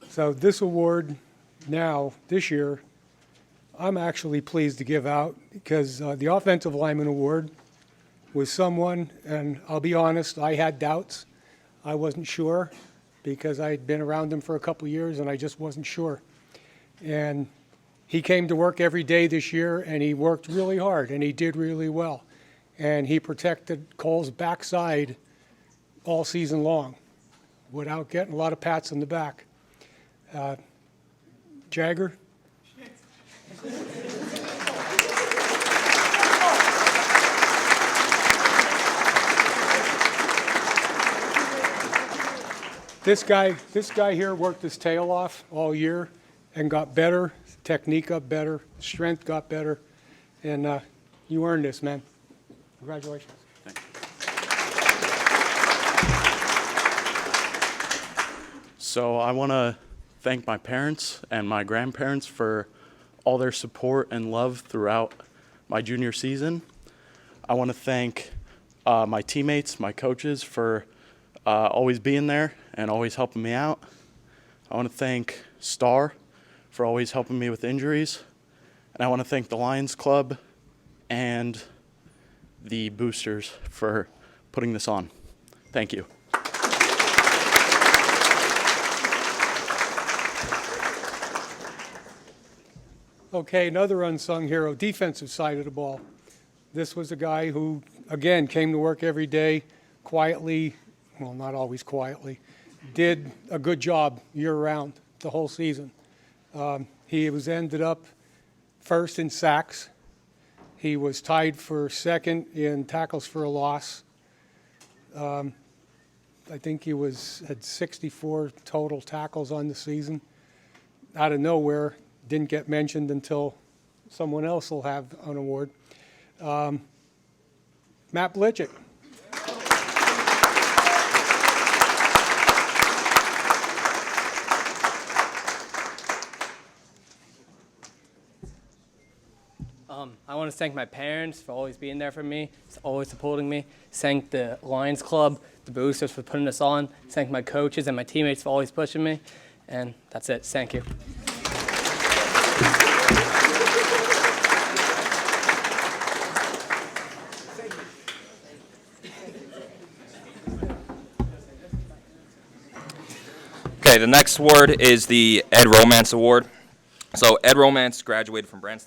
So this award now, this year, I'm actually pleased to give out because the Offensive Lineman Award was someone, and I'll be honest, I had doubts. I wasn't sure because I had been around him for a couple years, and I just wasn't sure. And he came to work every day this year, and he worked really hard, and he did really well. And he protected Cole's backside all season long without getting a lot of pats on the back. Jagger? This guy here worked his tail off all year and got better, technique got better, strength got better, and you earned this, man. Congratulations. Thank you. So I want to thank my parents and my grandparents for all their support and love throughout my junior season. I want to thank my teammates, my coaches for always being there and always helping me out. I want to thank Star for always helping me with injuries. And I want to thank the Lions Club and the boosters for putting this on. Thank you. Okay, another unsung hero, defensive side of the ball. This was a guy who, again, came to work every day quietly, well, not always quietly, did a good job year-round, the whole season. He ended up first in sacks. He was tied for second in tackles for a loss. I think he had 64 total tackles on the season. Out of nowhere, didn't get mentioned until someone else will have an award. Matt Blitchick. I want to thank my parents for always being there for me, always supporting me. Thank the Lions Club, the boosters for putting us on. Thank my coaches and my teammates for always pushing me. And that's it. Thank you. Okay, the next award is the Ed Romance Award. So Ed Romance graduated from Branch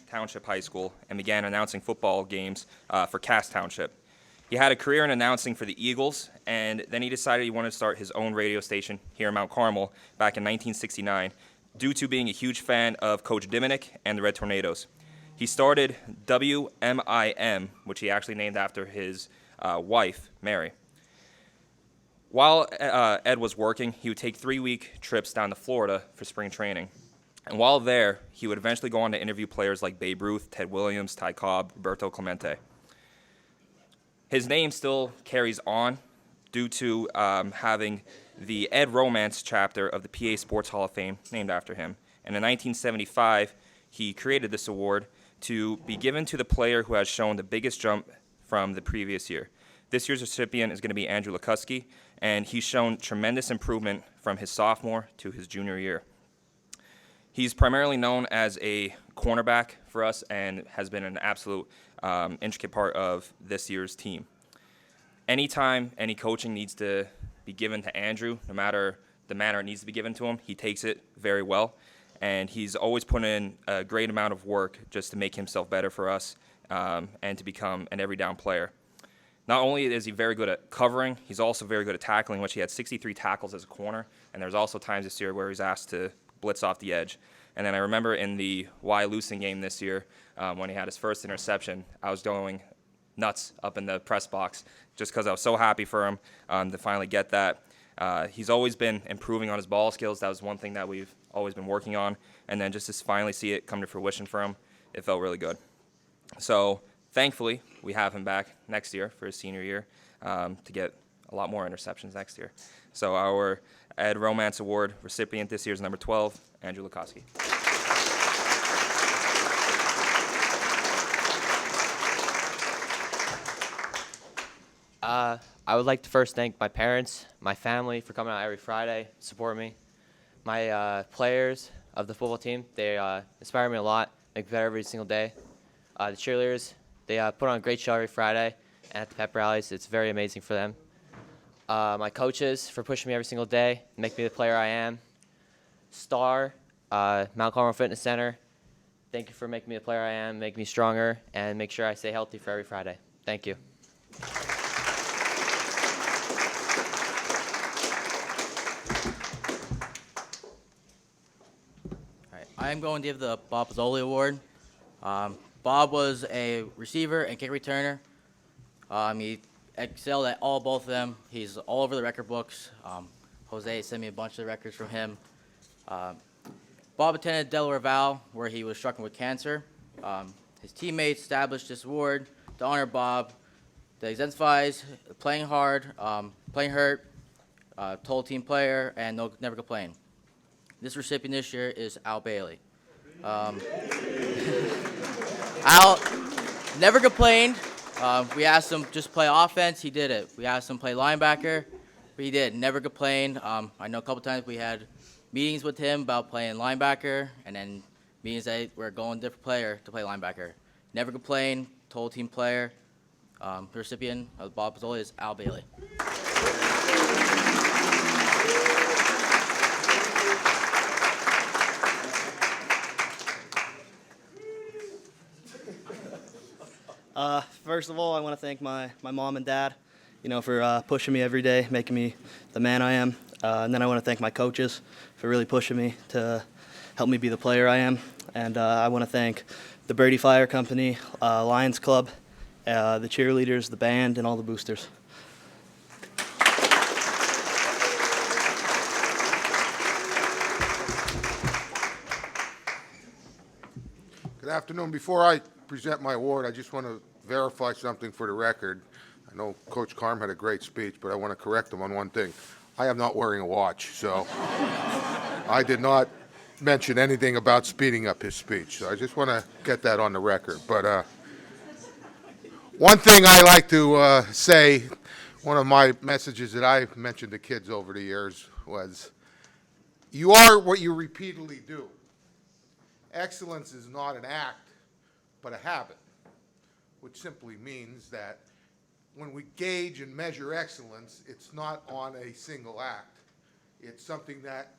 Township High School and began announcing football games for Cass Township. He had a career in announcing for the Eagles, and then he decided he wanted to start his own radio station here in Mount Carmel back in 1969 due to being a huge fan of Coach Diminick and the Red Tornadoes. He started WMIM, which he actually named after his wife, Mary. While Ed was working, he would take 3-week trips down to Florida for spring training. And while there, he would eventually go on to interview players like Babe Ruth, Ted Williams, Ty Cobb, Roberto Clemente. His name still carries on due to having the Ed Romance chapter of the PA Sports Hall of Fame named after him. And in 1975, he created this award to be given to the player who has shown the biggest jump from the previous year. This year's recipient is going to be Andrew Lukuski, and he's shown tremendous improvement from his sophomore to his junior year. He's primarily known as a cornerback for us and has been an absolute intricate part of this year's team. Anytime any coaching needs to be given to Andrew, no matter the manner it needs to be given to him, he takes it very well. And he's always put in a great amount of work just to make himself better for us and to become an every down player. Not only is he very good at covering, he's also very good at tackling, which he had 63 tackles as a corner. And there's also times this year where he's asked to blitz off the edge. And then I remember in the Wyalusing game this year, when he had his first interception, I was going nuts up in the press box just because I was so happy for him to finally get that. He's always been improving on his ball skills. That was one thing that we've always been working on. And then just to finally see it come to fruition for him, it felt really good. So thankfully, we have him back next year for his senior year to get a lot more interceptions next year. So our Ed Romance Award recipient this year is number 12, Andrew Lukoski. I would like to first thank my parents, my family for coming out every Friday, supporting me. My players of the football team, they inspire me a lot, make me better every single day. The cheerleaders, they put on a great show every Friday, and at the pep rallies, it's very amazing for them. My coaches for pushing me every single day, make me the player I am. Star, Mount Carmel Fitness Center, thank you for making me the player I am, make me stronger, and make sure I stay healthy for every Friday. Thank you. I am going to give the Bob Pozzoli Award. Bob was a receiver and kick returner. He excelled at both of them. He's all over the record books. Jose sent me a bunch of records from him. Bob attended Delaware Val, where he was struggling with cancer. His teammates established this award to honor Bob that exemplifies playing hard, playing hurt, total team player, and never complain. This recipient this year is Al Bailey. Al never complained. We asked him just play offense, he did it. We asked him play linebacker, but he did. Never complained. I know a couple times we had meetings with him about playing linebacker, and then meetings that we're going different player to play linebacker. Never complained. Total team player. The recipient of the Bob Pozzoli is Al Bailey. First of all, I want to thank my mom and dad, for pushing me every day, making me the man I am. And then I want to thank my coaches for really pushing me to help me be the player I am. And I want to thank the Brady Fire Company, Lions Club, the cheerleaders, the band, and all the boosters. Good afternoon. Before I present my award, I just want to verify something for the record. I know Coach Carm had a great speech, but I want to correct him on one thing. I am not wearing a watch, so I did not mention anything about speeding up his speech. So I just want to get that on the record. But one thing I like to say, one of my messages that I've mentioned to kids over the years was, you are what you repeatedly do. Excellence is not an act, but a habit, which simply means that when we gauge and measure excellence, it's not on a single act. It's something that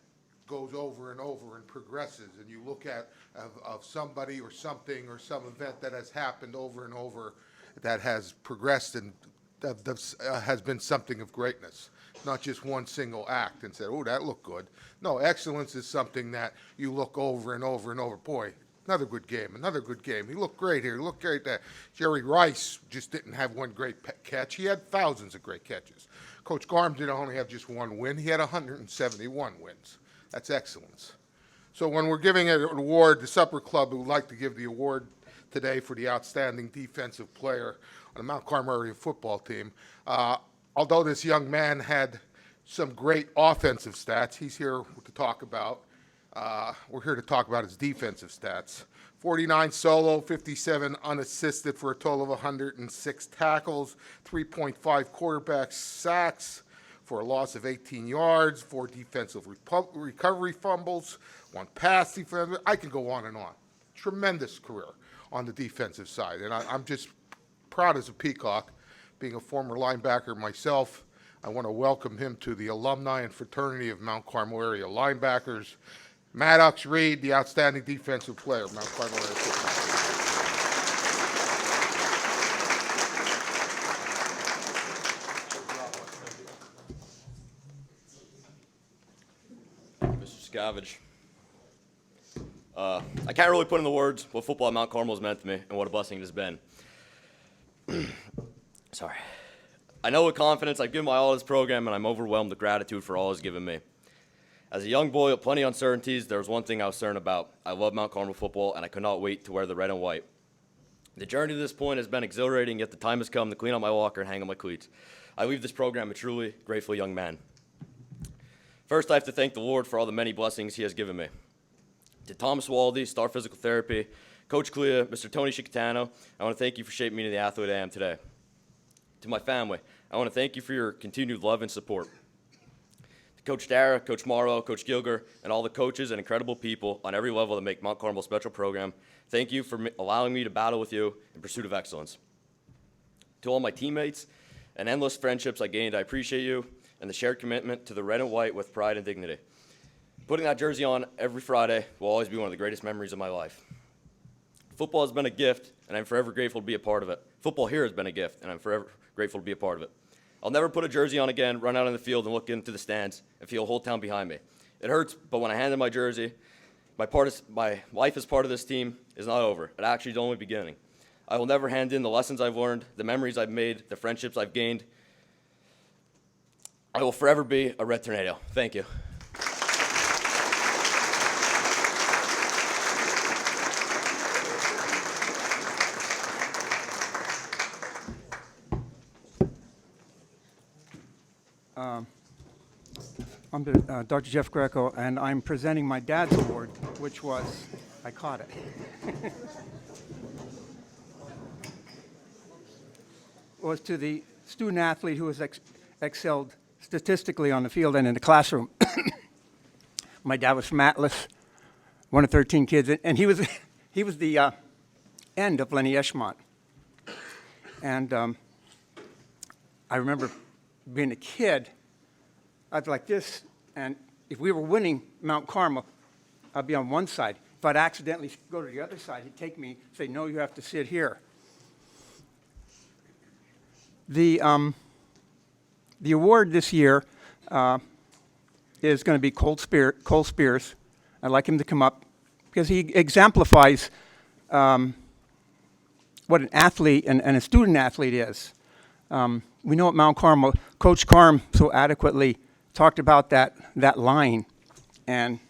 goes over and over and progresses, and you look at of somebody or something or some event that has happened over and over that has progressed and has been something of greatness, not just one single act and said, oh, that looked good. No, excellence is something that you look over and over and over. Boy, another good game, another good game. He looked great here, he looked great there. Jerry Rice just didn't have one great catch. He had thousands of great catches. Coach Garm didn't only have just one win. He had 171 wins. That's excellence. So when we're giving an award, the Supper Club would like to give the award today for the outstanding defensive player on the Mount Carmel area football team. Although this young man had some great offensive stats, he's here to talk about. We're here to talk about his defensive stats. 49 solo, 57 unassisted for a total of 106 tackles, 3.5 quarterback sacks for a loss of 18 yards, 4 defensive recovery fumbles, 1 pass defense. I can go on and on. Tremendous career on the defensive side. And I'm just proud as a Peacock, being a former linebacker myself. I want to welcome him to the alumni and fraternity of Mount Carmel area linebackers. Maddox Reed, the outstanding defensive player of Mount Carmel area football. Mr. Scavage. I can't really put into words what football at Mount Carmel has meant to me and what a blessing it has been. Sorry. I know with confidence I've given my all to this program, and I'm overwhelmed with gratitude for all it's given me. As a young boy with plenty of uncertainties, there was one thing I was certain about. I love Mount Carmel football, and I could not wait to wear the red and white. The journey to this point has been exhilarating, yet the time has come to clean up my locker and hang on my cleats. I leave this program a truly grateful young man. First, I have to thank the Lord for all the many blessings he has given me. To Thomas Waldy, Star Physical Therapy, Coach Clea, Mr. Tony Chicatano, I want to thank you for shaping me into the athlete I am today. To my family, I want to thank you for your continued love and support. To Coach Dara, Coach Morrow, Coach Gilger, and all the coaches and incredible people on every level that make Mount Carmel a special program, thank you for allowing me to battle with you in pursuit of excellence. To all my teammates and endless friendships I gained, I appreciate you and the shared commitment to the red and white with pride and dignity. Putting that jersey on every Friday will always be one of the greatest memories of my life. Football has been a gift, and I'm forever grateful to be a part of it. Football here has been a gift, and I'm forever grateful to be a part of it. I'll never put a jersey on again, run out on the field, and look into the stands and feel a whole town behind me. It hurts, but when I hand in my jersey, my life as part of this team is not over. It actually is only beginning. I will never hand in the lessons I've learned, the memories I've made, the friendships I've gained. I will forever be a Red Tornado. Thank you. I'm Dr. Jeff Greco, and I'm presenting my dad's award, which was, I caught it, was to the student athlete who has excelled statistically on the field and in the classroom. My dad was from Atlas, one of 13 kids, and he was the end of Lenny Eschmont. And I remember being a kid, I'd be like this, and if we were winning Mount Carmel, I'd be on one side. If I'd accidentally go to the other side, he'd take me, say, no, you have to sit here. The award this year is going to be Cole Spears. I'd like him to come up because he exemplifies what an athlete and a student athlete is. We know at Mount Carmel, Coach Carm so adequately talked about that line, and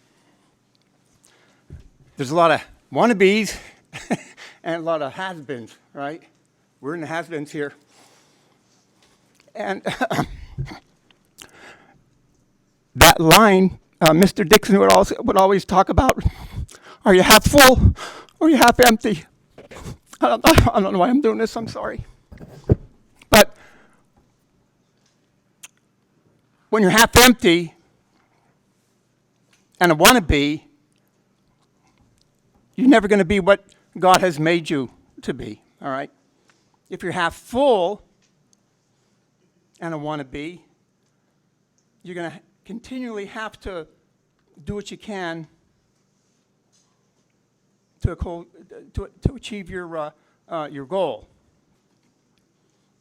there's a lot of wannabes and a lot of has-beens, right? We're in the has-beens here. And that line, Mr. Dixon would always talk about, are you half full or are you half empty? I don't know why I'm doing this, I'm sorry. But when you're half empty and a wannabe, you're never going to be what God has made you to be, all right? If you're half full and a wannabe, you're going to continually have to do what you can to achieve your goal.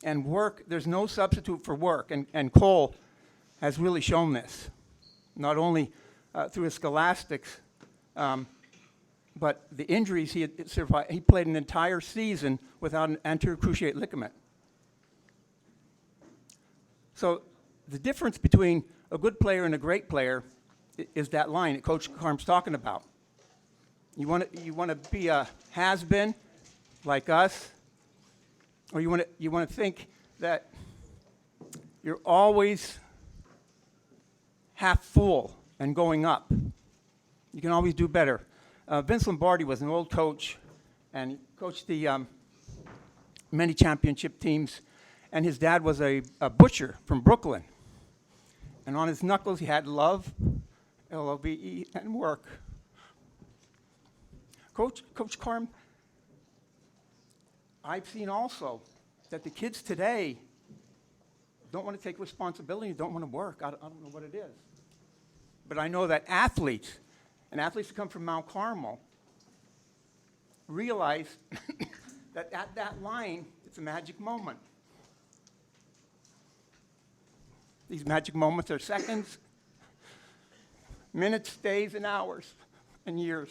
And work, there's no substitute for work, and Cole has really shown this, not only through his scholastics, but the injuries he had survived. He played an entire season without an anterior cruciate ligament. So the difference between a good player and a great player is that line that Coach Carm's talking about. You want to be a has-been like us, or you want to think that you're always half full and going up. You can always do better. Vince Lombardi was an old coach, and he coached the many championship teams, and his dad was a butcher from Brooklyn. And on his knuckles he had love, L-O-V-E, and work. Coach Carm, I've seen also that the kids today don't want to take responsibility, don't want to work. I don't know what it is. But I know that athletes who come from Mount Carmel realize that at that line, it's a magic moment. These magic moments are seconds, minutes, days, and hours, and years.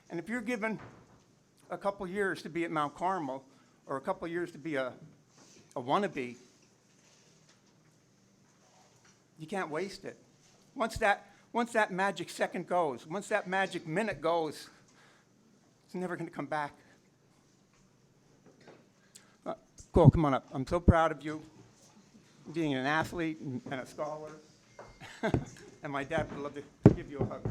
And if you're given a couple years to be at Mount Carmel, or a couple years to be a wannabe, you can't waste it. Once that magic second goes, once that magic minute goes, it's never going to come back. Cole, come on up. I'm so proud of you being an athlete and a scholar. And my dad would love to give you a hug.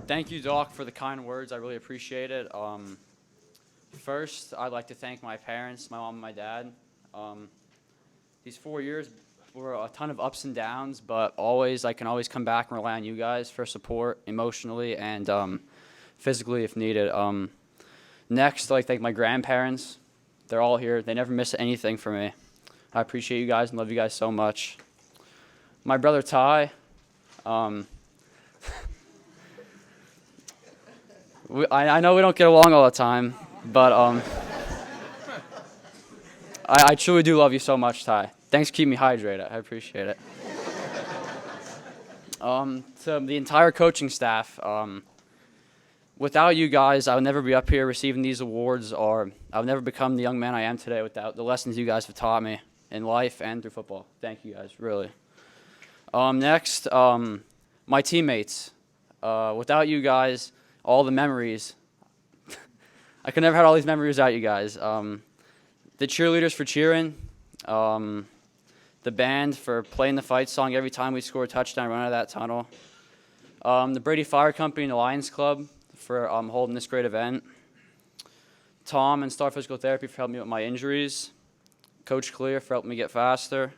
Thank you, Doc, for the kind words. I really appreciate it. First, I'd like to thank my parents, my mom and my dad. These 4 years were a ton of ups and downs, but I can always come back and rely on you guys for support emotionally and physically if needed. Next, I'd like to thank my grandparents. They're all here. They never miss anything for me. I appreciate you guys and love you guys so much. My brother Ty, I know we don't get along all the time, but I truly do love you so much, Ty. Thanks for keeping me hydrated. I appreciate it. To the entire coaching staff, without you guys, I would never be up here receiving these awards, or I would never become the young man I am today without the lessons you guys have taught me in life and through football. Thank you guys, really. Next, my teammates. Without you guys, all the memories. I could never have all these memories without you guys. The cheerleaders for cheering. The band for playing the fight song every time we score a touchdown, run out of that tunnel. The Brady Fire Company and the Lions Club for holding this great event. Tom and Star Physical Therapy for helping me with my injuries. Coach Clear for helping me get faster.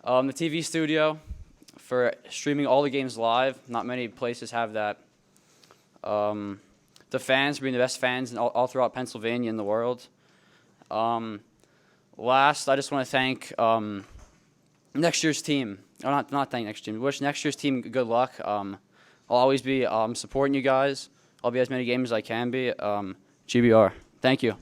The TV studio for streaming all the games live. Not many places have that. The fans for being the best fans all throughout Pennsylvania and the world. Last, I just want to thank next year's team. Not thank next year. Wish next year's team good luck. I'll always be supporting you guys. I'll be as many games as I can be. GBR. Thank you.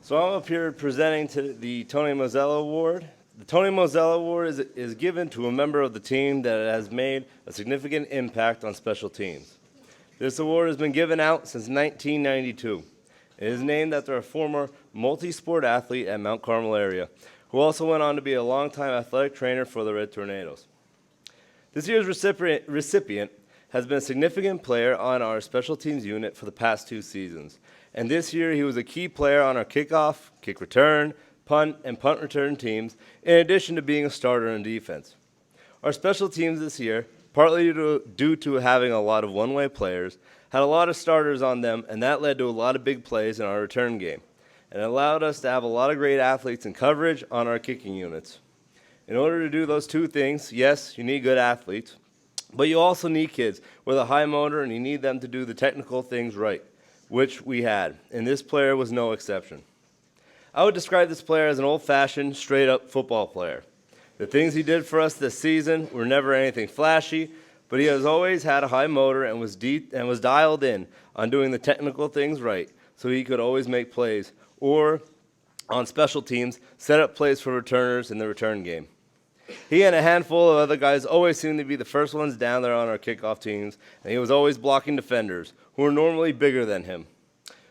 So I'm up here presenting to the Tony Mazzella Award The Tony Mosella Award is given to a member of the team that has made a significant impact on special teams. This award has been given out since 1992. It is named after a former multi-sport athlete at Mount Carmel area, who also went on to be a longtime athletic trainer for the Red Tornadoes. This year's recipient has been a significant player on our special teams unit for the past 2 seasons. And this year he was a key player on our kickoff, kick return, punt, and punt return teams, in addition to being a starter in defense. Our special teams this year, partly due to having a lot of one-way players, had a lot of starters on them, and that led to a lot of big plays in our return game. And it allowed us to have a lot of great athletes in coverage on our kicking units. In order to do those 2 things, yes, you need good athletes, but you also need kids with a high motor, and you need them to do the technical things right, which we had, and this player was no exception. I would describe this player as an old-fashioned, straight-up football player. The things he did for us this season were never anything flashy, but he has always had a high motor and was dialed in on doing the technical things right, so he could always make plays, or on special teams, set up plays for returners in the return game. He and a handful of other guys always seemed to be the first ones down there on our kickoff teams, and he was always blocking defenders, who were normally bigger than him,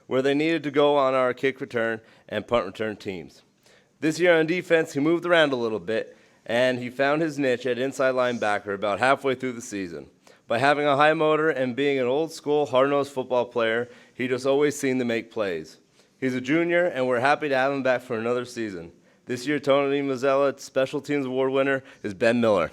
where they needed to go on our kick return and punt return teams. This year on defense, he moved around a little bit, and he found his niche at inside linebacker about halfway through the season. By having a high motor and being an old-school, hard-nosed football player, he just always seemed to make plays. He's a junior, and we're happy to have him back for another season. This year, Tony Mosella Special Teams Award winner is Ben Miller.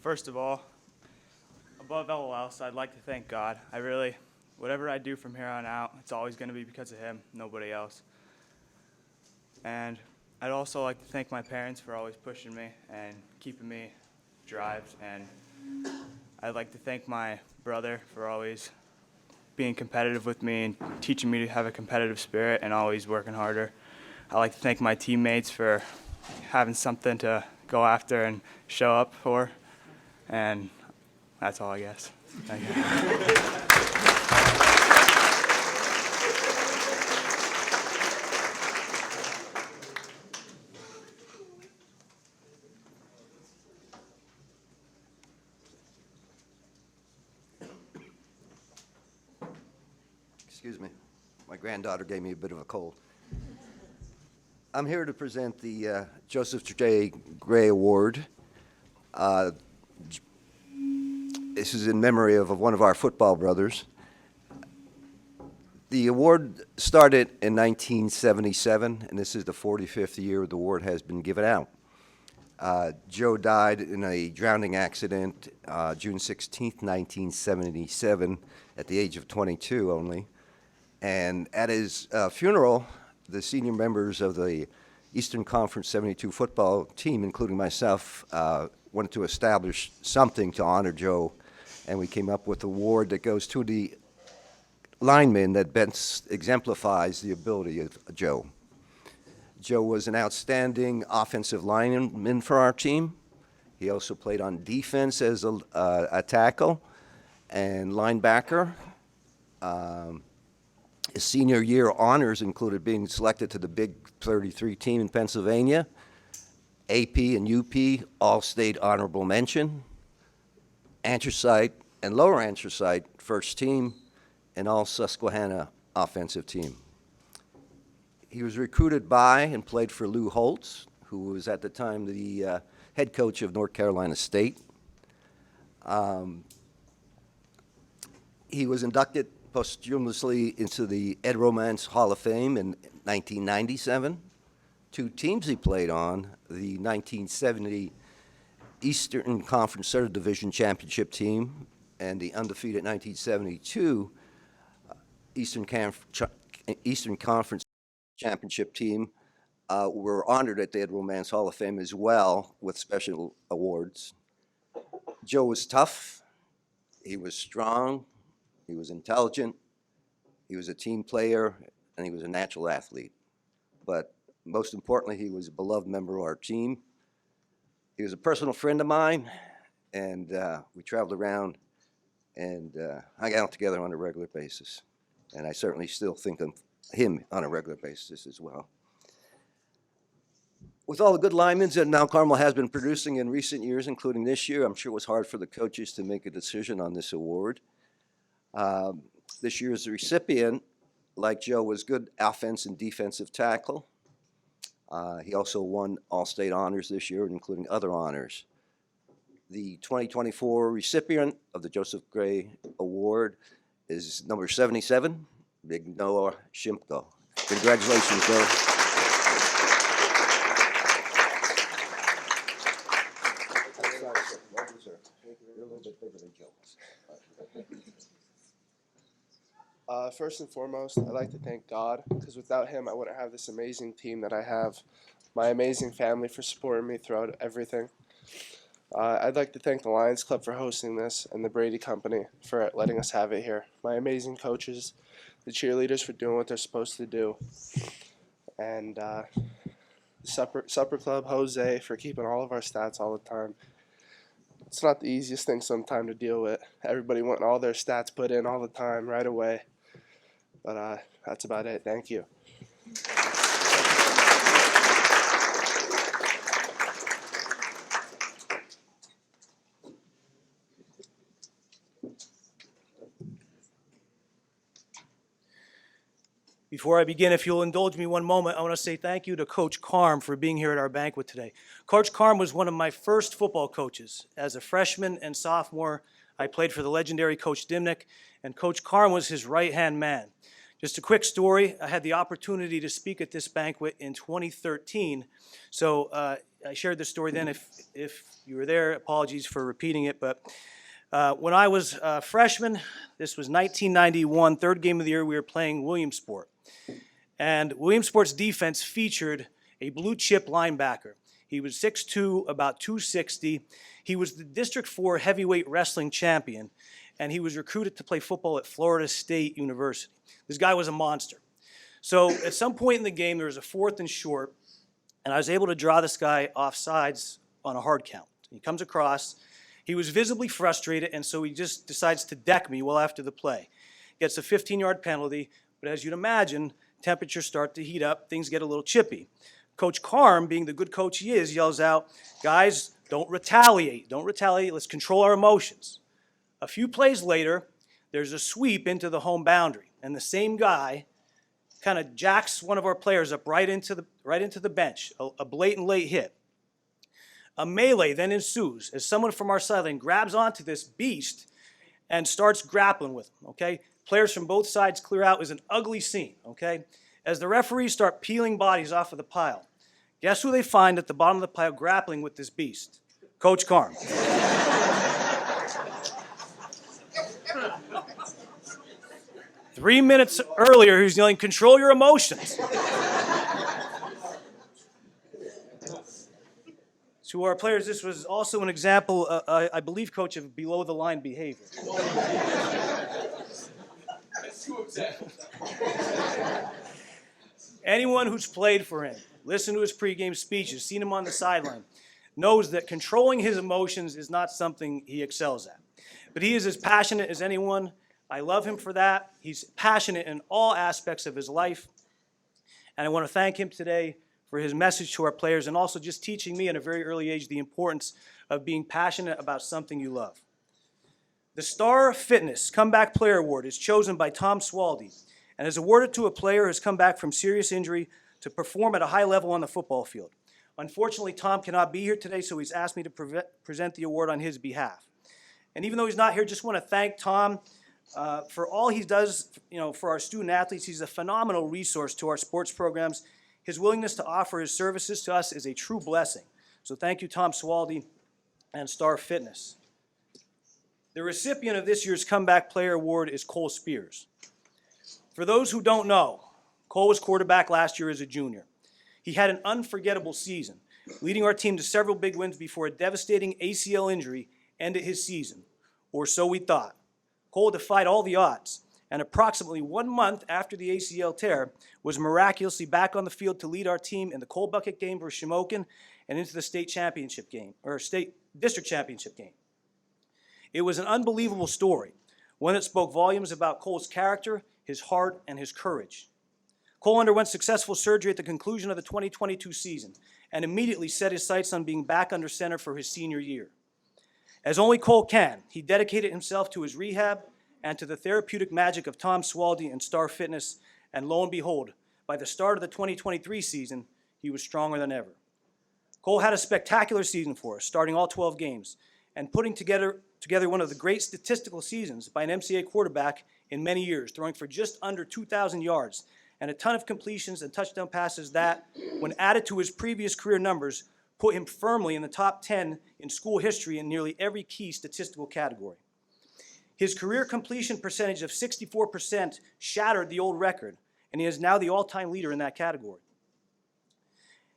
First of all, above all else, I'd like to thank God. Whatever I do from here on out, it's always going to be because of Him, nobody else. And I'd also like to thank my parents for always pushing me and keeping me drived. And I'd like to thank my brother for always being competitive with me and teaching me to have a competitive spirit and always working harder. I'd like to thank my teammates for having something to go after and show up for. And that's all, I guess. Thank you. Excuse me. My granddaughter gave me a bit of a cold. I'm here to present the Joseph J. Gray Award. This is in memory of one of our football brothers. The award started in 1977, and this is the 45th year the award has been given out. Joe died in a drowning accident June 16th, 1977, at the age of 22 only. And at his funeral, the senior members of the Eastern Conference 72 football team, including myself, wanted to establish something to honor Joe, and we came up with an award that goes to the lineman that best exemplifies the ability of Joe. Joe was an outstanding offensive lineman for our team. He also played on defense as a tackle and linebacker. His senior year honors included being selected to the Big 33 team in Pennsylvania. AP and UP all stayed honorable mention. Anthracite and Lower Anthracite first team, and all Susquehanna offensive team. He was recruited by and played for Lou Holtz, who was at the time the head coach of North Carolina State. He was inducted posthumously into the Ed Romance Hall of Fame in 1997. 2 teams he played on, the 1970 Eastern Conference Third Division Championship team and the undefeated 1972 Eastern Conference Championship team were honored at the Ed Romance Hall of Fame as well with special awards. Joe was tough, he was strong, he was intelligent, he was a team player, and he was a natural athlete. But most importantly, he was a beloved member of our team. He was a personal friend of mine, and we traveled around and hung out together on a regular basis. And I certainly still think of him on a regular basis as well. With all the good linemen that Mount Carmel has been producing in recent years, including this year, I'm sure it was hard for the coaches to make a decision on this award. This year's recipient, like Joe, was good offense and defensive tackle. He also won All-State honors this year, including other honors. The 2024 recipient of the Joseph Gray Award is number 77, Big Noah Shimko. Congratulations, Noah. First and foremost, I'd like to thank God, because without him, I wouldn't have this amazing team that I have, my amazing family for supporting me throughout everything. I'd like to thank the Lions Club for hosting this and the Brady Company for letting us have it here. My amazing coaches, the cheerleaders for doing what they're supposed to do, and the Supper Club, Jose, for keeping all of our stats all the time. It's not the easiest thing sometimes to deal with. Everybody wanting all their stats put in all the time, right away. But that's about it. Thank you. Before I begin, if you'll indulge me one moment, I want to say thank you to Coach Carm for being here at our banquet today. Coach Carm was one of my first football coaches. As a freshman and sophomore, I played for the legendary Coach Dimnick, and Coach Carm was his right-hand man. Just a quick story, I had the opportunity to speak at this banquet in 2013, so I shared this story then. If you were there, apologies for repeating it, but when I was a freshman, this was 1991, third game of the year, we were playing Williamsport. And Williamsport's defense featured a blue chip linebacker. He was 6'2", about 260. He was the District 4 heavyweight wrestling champion, and he was recruited to play football at Florida State University. This guy was a monster. So at some point in the game, there was a 4th and short, and I was able to draw this guy off sides on a hard count. He comes across. He was visibly frustrated, and so he just decides to deck me well after the play. Gets a 15-yard penalty, but as you'd imagine, temperatures start to heat up, things get a little chippy. Coach Carm, being the good coach he is, yells out, "Guys, don't retaliate, let's control our emotions." A few plays later, there's a sweep into the home boundary, and the same guy kind of jacks one of our players up right into the bench, a blatant late hit. A melee then ensues as someone from our sideline grabs onto this beast and starts grappling with him, okay? Players from both sides clear out. It was an ugly scene, okay? As the referees start peeling bodies off of the pile, guess who they find at the bottom of the pile grappling with this beast? Coach Carm. 3 minutes earlier, he was yelling, "Control your emotions." To our players, this was also an example, I believe, Coach, of below-the-line behavior. Anyone who's played for him, listened to his pregame speeches, seen him on the sideline, knows that controlling his emotions is not something he excels at. But he is as passionate as anyone. I love him for that. He's passionate in all aspects of his life. And I want to thank him today for his message to our players and also just teaching me at a very early age the importance of being passionate about something you love. The Star Fitness Comeback Player Award is chosen by Tom Swaldy and is awarded to a player who has come back from serious injury to perform at a high level on the football field. Unfortunately, Tom cannot be here today, so he's asked me to present the award on his behalf. And even though he's not here, just want to thank Tom for all he does, for our student athletes. He's a phenomenal resource to our sports programs. His willingness to offer his services to us is a true blessing. So thank you, Tom Swaldy and Star Fitness. The recipient of this year's Comeback Player Award is Cole Spears. For those who don't know, Cole was quarterback last year as a junior. He had an unforgettable season, leading our team to several big wins before a devastating ACL injury ended his season, or so we thought. Cole defied all the odds, and approximately 1 month after the ACL tear, was miraculously back on the field to lead our team in the Coal Bucket game for Shamokin and into the state championship game, or state district championship game. It was an unbelievable story, one that spoke volumes about Cole's character, his heart, and his courage. Cole underwent successful surgery at the conclusion of the 2022 season and immediately set his sights on being back under center for his senior year. As only Cole can, he dedicated himself to his rehab and to the therapeutic magic of Tom Swaldy and Star Fitness, and lo and behold, by the start of the 2023 season, he was stronger than ever. Cole had a spectacular season for us, starting all 12 games, and putting together one of the great statistical seasons by an MCA quarterback in many years, throwing for just under 2,000 yards and a ton of completions and touchdown passes that, when added to his previous career numbers, put him firmly in the top 10 in school history in nearly every key statistical category. His career completion percentage of 64% shattered the old record, and he is now the all-time leader in that category.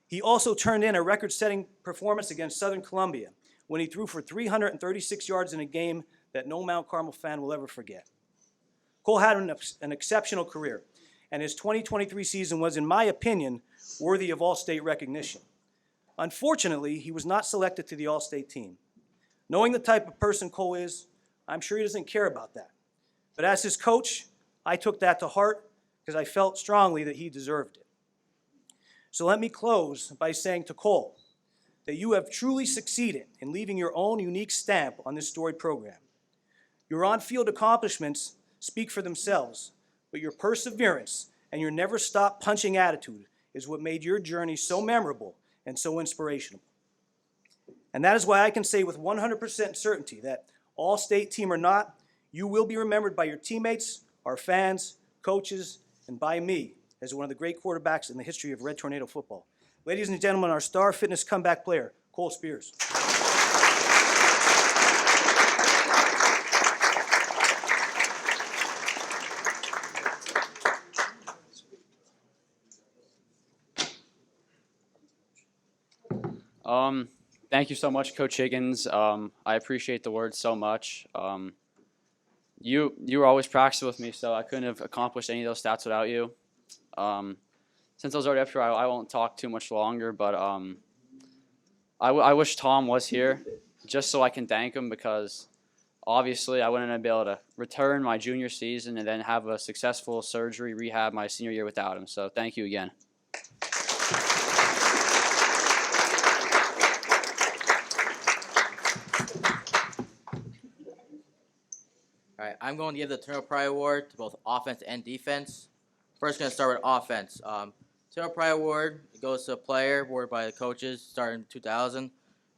He also turned in a record-setting performance against Southern Columbia when he threw for 336 yards in a game that no Mount Carmel fan will ever forget. Cole had an exceptional career, and his 2023 season was, in my opinion, worthy of all-state recognition. Unfortunately, he was not selected to the all-state team. Knowing the type of person Cole is, I'm sure he doesn't care about that. But as his coach, I took that to heart because I felt strongly that he deserved it. So let me close by saying to Cole that you have truly succeeded in leaving your own unique stamp on this storied program. Your on-field accomplishments speak for themselves, but your perseverance and your never-stop punching attitude is what made your journey so memorable and so inspirational. And that is why I can say with 100% certainty that all-state team or not, you will be remembered by your teammates, our fans, coaches, and by me as one of the great quarterbacks in the history of Red Tornado football. Ladies and gentlemen, our Star Fitness comeback player, Cole Spears. Thank you so much, Coach Higgins. I appreciate the words so much. You were always practicing with me, so I couldn't have accomplished any of those stats without you. Since I was already up here, I won't talk too much longer, but I wish Tom was here just so I can thank him, because obviously I wouldn't be able to return my junior season and then have a successful surgery rehab my senior year without him. So thank you again. All right, I'm going to give the Turner Pride Award to both offense and defense. First, going to start with offense. Turner Pride Award goes to a player awarded by the coaches starting in 2000.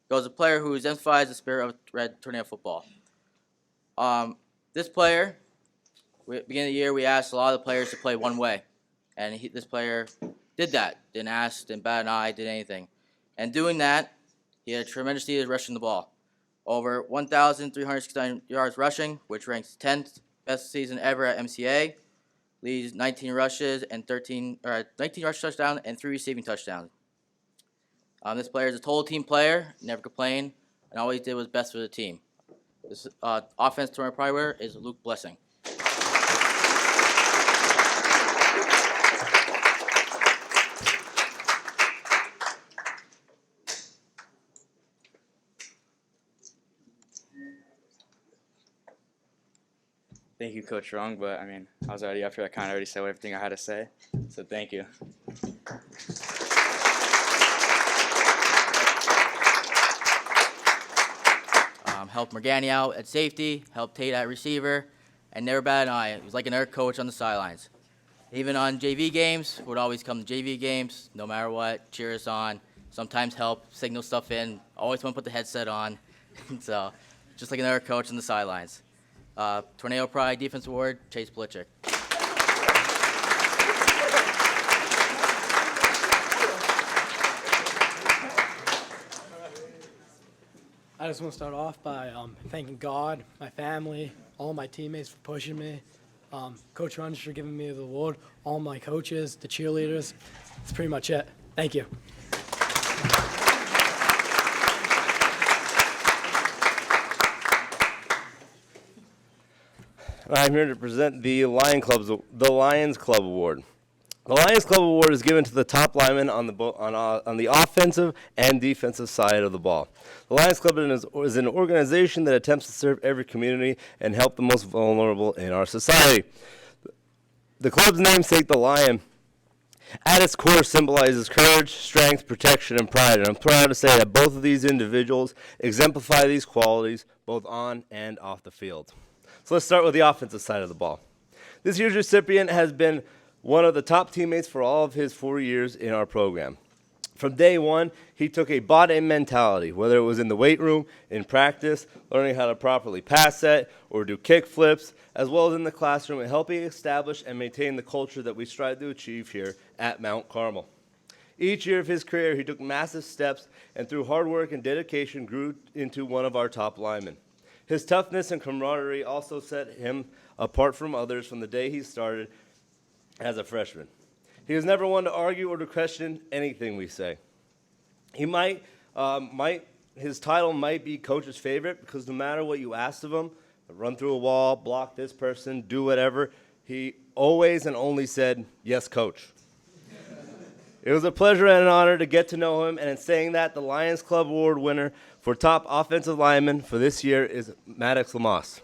Goes to a player who exemplifies the spirit of Red Tornado football. This player, beginning of the year, we asked a lot of the players to play one way, and this player did that. Didn't ask, didn't bat an eye, did anything. And doing that, he had a tremendous season rushing the ball. Over 1,369 yards rushing, which ranks 10th best season ever at MCA. Leads 19 rushes and 19 rush touchdowns and 3 receiving touchdowns. This player is a total team player, never complained, and all he did was best for the team. This offense to our prior is Luke Blessing. Thank you, Coach Rung, but I mean, I was already up here. I kind of already said everything I had to say, so thank you. Helped Morgani out at safety, helped Tate at receiver, and never batted an eye. He was like an Eric coach on the sidelines. Even on JV games, would always come to JV games, no matter what, cheer us on, sometimes help, signal stuff in, always want to put the headset on. So, just like an Eric coach on the sidelines. Tornado Pride Defense Award, Chase Blitchick. I just want to start off by thanking God, my family, all my teammates for pushing me, Coach Runge for giving me the award, all my coaches, the cheerleaders. That's pretty much it. Thank you. I'm here to present the Lions Club Award. The Lions Club Award is given to the top lineman on the offensive and defensive side of the ball. The Lions Club is an organization that attempts to serve every community and help the most vulnerable in our society. The club's namesake, the lion, at its core symbolizes courage, strength, protection, and pride. And I'm proud to say that both of these individuals exemplify these qualities both on and off the field. So let's start with the offensive side of the ball. This year's recipient has been one of the top teammates for all of his 4 years in our program. From day one, he took a bought-in mentality, whether it was in the weight room, in practice, learning how to properly pass set, or do kick flips, as well as in the classroom, and helping establish and maintain the culture that we strive to achieve here at Mount Carmel. Each year of his career, he took massive steps, and through hard work and dedication, grew into one of our top linemen. His toughness and camaraderie also set him apart from others from the day he started as a freshman. He was never one to argue or to question anything we say. His title might be coach's favorite because no matter what you asked of him, run through a wall, block this person, do whatever, he always and only said, "Yes, coach." It was a pleasure and an honor to get to know him, and in saying that, the Lions Club Award winner for top offensive lineman for this year is Maddox Lamas.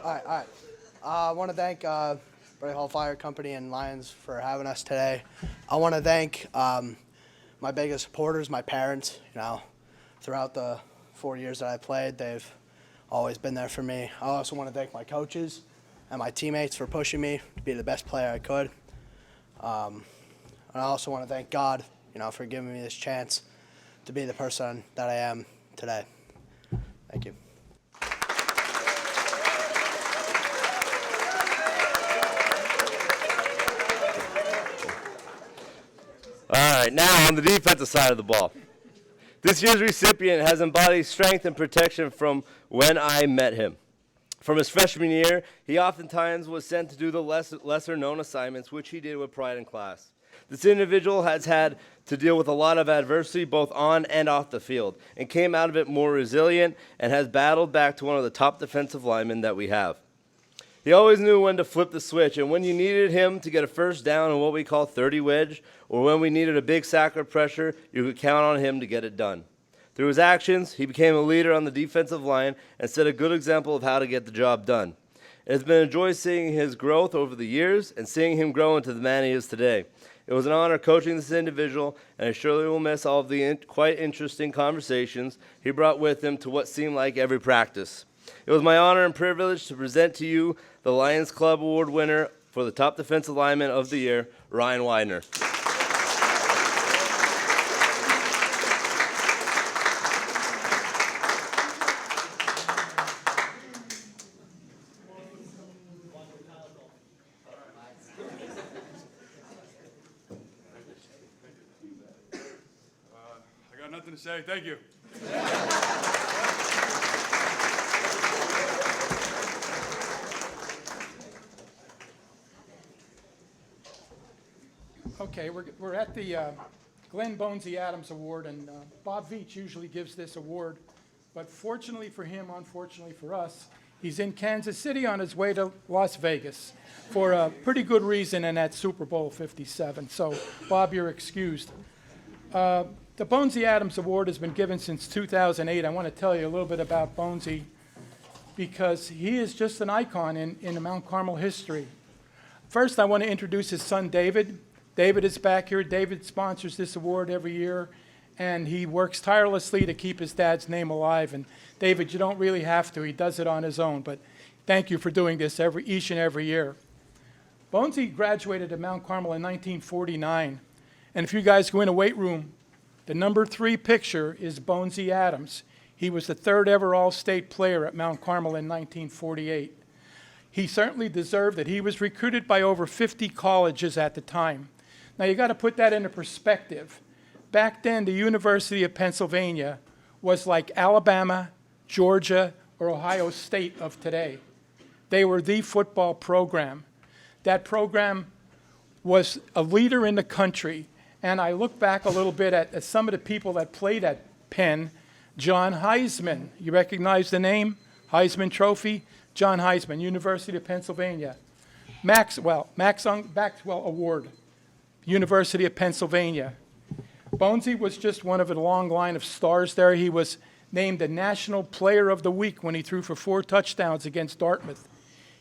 All right. I want to thank Bray Hall Fire Company and Lions for having us today. I want to thank my biggest supporters, my parents. Throughout the 4 years that I played, they've always been there for me. I also want to thank my coaches and my teammates for pushing me to be the best player I could. And I also want to thank God, for giving me this chance to be the person that I am today. Thank you. All right, now on the defensive side of the ball. This year's recipient has embodied strength and protection from when I met him. From his freshman year, he oftentimes was sent to do the lesser-known assignments, which he did with pride in class. This individual has had to deal with a lot of adversity both on and off the field and came out of it more resilient and has battled back to one of the top defensive linemen that we have. He always knew when to flip the switch, and when you needed him to get a first down in what we call 30 wedge, or when we needed a big sack or pressure, you could count on him to get it done. Through his actions, he became a leader on the defensive line and set a good example of how to get the job done. It has been a joy seeing his growth over the years and seeing him grow into the man he is today. It was an honor coaching this individual, and I surely will miss all of the quite interesting conversations he brought with him to what seemed like every practice. It was my honor and privilege to present to you the Lions Club Award winner for the top defensive lineman of the year, Ryan Widener. I got nothing to say. Thank you. Okay, we're at the Glenn Bonesy Adams Award, and Bob Veach usually gives this award, but fortunately for him, unfortunately for us, he's in Kansas City on his way to Las Vegas for a pretty good reason, and that's Super Bowl 57. So, Bob, you're excused. The Bonesy Adams Award has been given since 2008. I want to tell you a little bit about Bonesy because he is just an icon in Mount Carmel history. First, I want to introduce his son, David. David is back here. David sponsors this award every year, and he works tirelessly to keep his dad's name alive. And David, you don't really have to. He does it on his own, but thank you for doing this each and every year. Bonesy graduated at Mount Carmel in 1949, and if you guys go in a weight room, the number 3 picture is Bonesy Adams. He was the 3rd ever All-State player at Mount Carmel in 1948. He certainly deserved it. He was recruited by over 50 colleges at the time. Now, you got to put that into perspective. Back then, the University of Pennsylvania was like Alabama, Georgia, or Ohio State of today. They were the football program. That program was a leader in the country. And I look back a little bit at some of the people that played at Penn. John Heisman, you recognize the name? Heisman Trophy? John Heisman, University of Pennsylvania. Maxwell Award, University of Pennsylvania. Bonesy was just one of a long line of stars there. He was named the National Player of the Week when he threw for 4 touchdowns against Dartmouth.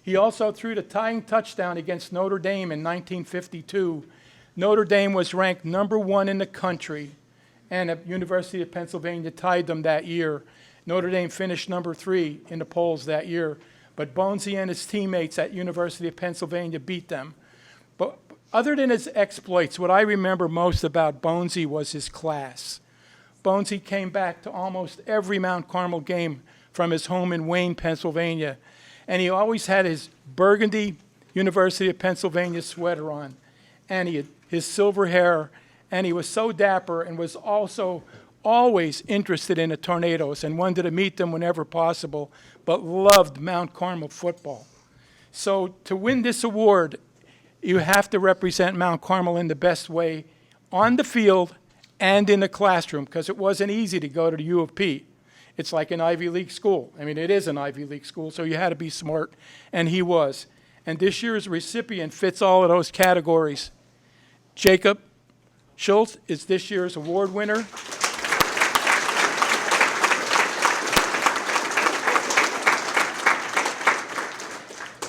He also threw the tying touchdown against Notre Dame in 1952. Notre Dame was ranked #1 in the country, and the University of Pennsylvania tied them that year. Notre Dame finished #3 in the polls that year, but Bonesy and his teammates at University of Pennsylvania beat them. But other than his exploits, what I remember most about Bonesy was his class. Bonesy came back to almost every Mount Carmel game from his home in Wayne, Pennsylvania, and he always had his burgundy University of Pennsylvania sweater on, and he had his silver hair, and he was so dapper and was also always interested in the Tornadoes and wanted to meet them whenever possible, but loved Mount Carmel football. So to win this award, you have to represent Mount Carmel in the best way on the field and in the classroom, because it wasn't easy to go to the U of P. It's like an Ivy League school. I mean, it is an Ivy League school, so you had to be smart, and he was. And this year's recipient fits all of those categories. Jacob Schultz is this year's award winner.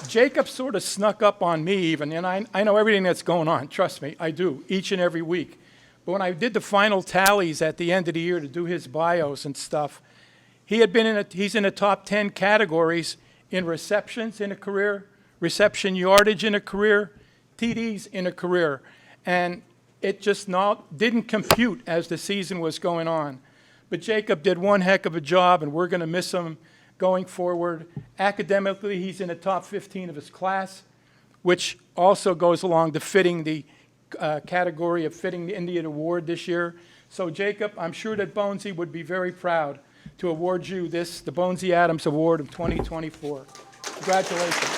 Jacob sort of snuck up on me even, and I know everything that's going on. Trust me, I do, each and every week. But when I did the final tallies at the end of the year to do his bios and stuff, he's in the top 10 categories in receptions in a career, reception yardage in a career, TDs in a career. And it just didn't compute as the season was going on. But Jacob did one heck of a job, and we're going to miss him going forward. Academically, he's in the top 15 of his class, which also goes along to fitting the category of fitting the Indian Award this year. So Jacob, I'm sure that Bonesy would be very proud to award you the Bonesy Adams Award of 2024. Congratulations.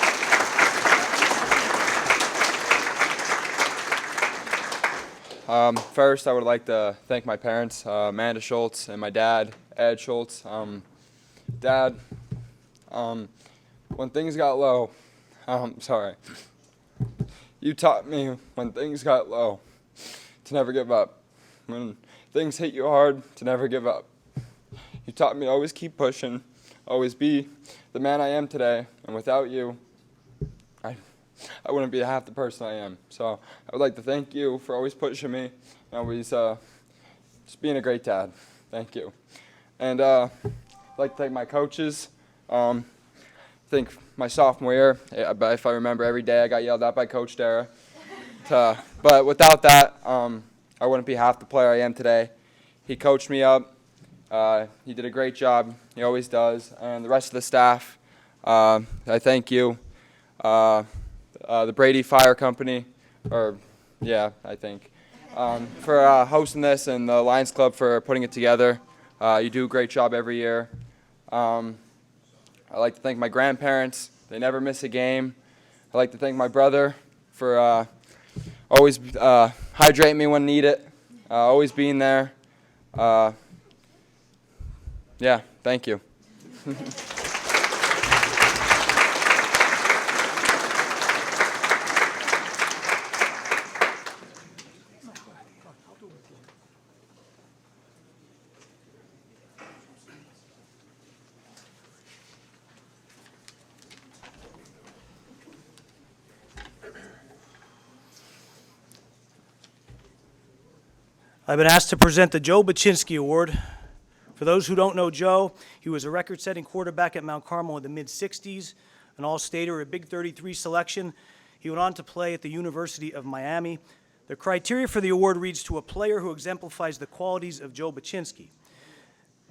First, I would like to thank my parents, Amanda Schultz, and my dad, Ed Schultz. Dad, when things got low, you taught me when things got low to never give up. When things hit you hard, to never give up. You taught me to always keep pushing, always be the man I am today, and without you, I wouldn't be half the person I am. So I would like to thank you for always pushing me, and always just being a great dad. Thank you. And I'd like to thank my coaches. I think my sophomore year, if I remember, every day I got yelled at by Coach Dara. But without that, I wouldn't be half the player I am today. He coached me up. He did a great job. He always does. And the rest of the staff, I thank you. The Brady Fire Company, I think, for hosting this, and the Lions Club for putting it together. You do a great job every year. I'd like to thank my grandparents. They never miss a game. I'd like to thank my brother for always hydrating me when needed, always being there. Thank you. I've been asked to present the Joe Baczynski Award. For those who don't know Joe, he was a record-setting quarterback at Mount Carmel in the mid-'60s, an All-Stater, a Big 33 selection. He went on to play at the University of Miami. The criteria for the award reads, to a player who exemplifies the qualities of Joe Baczynski.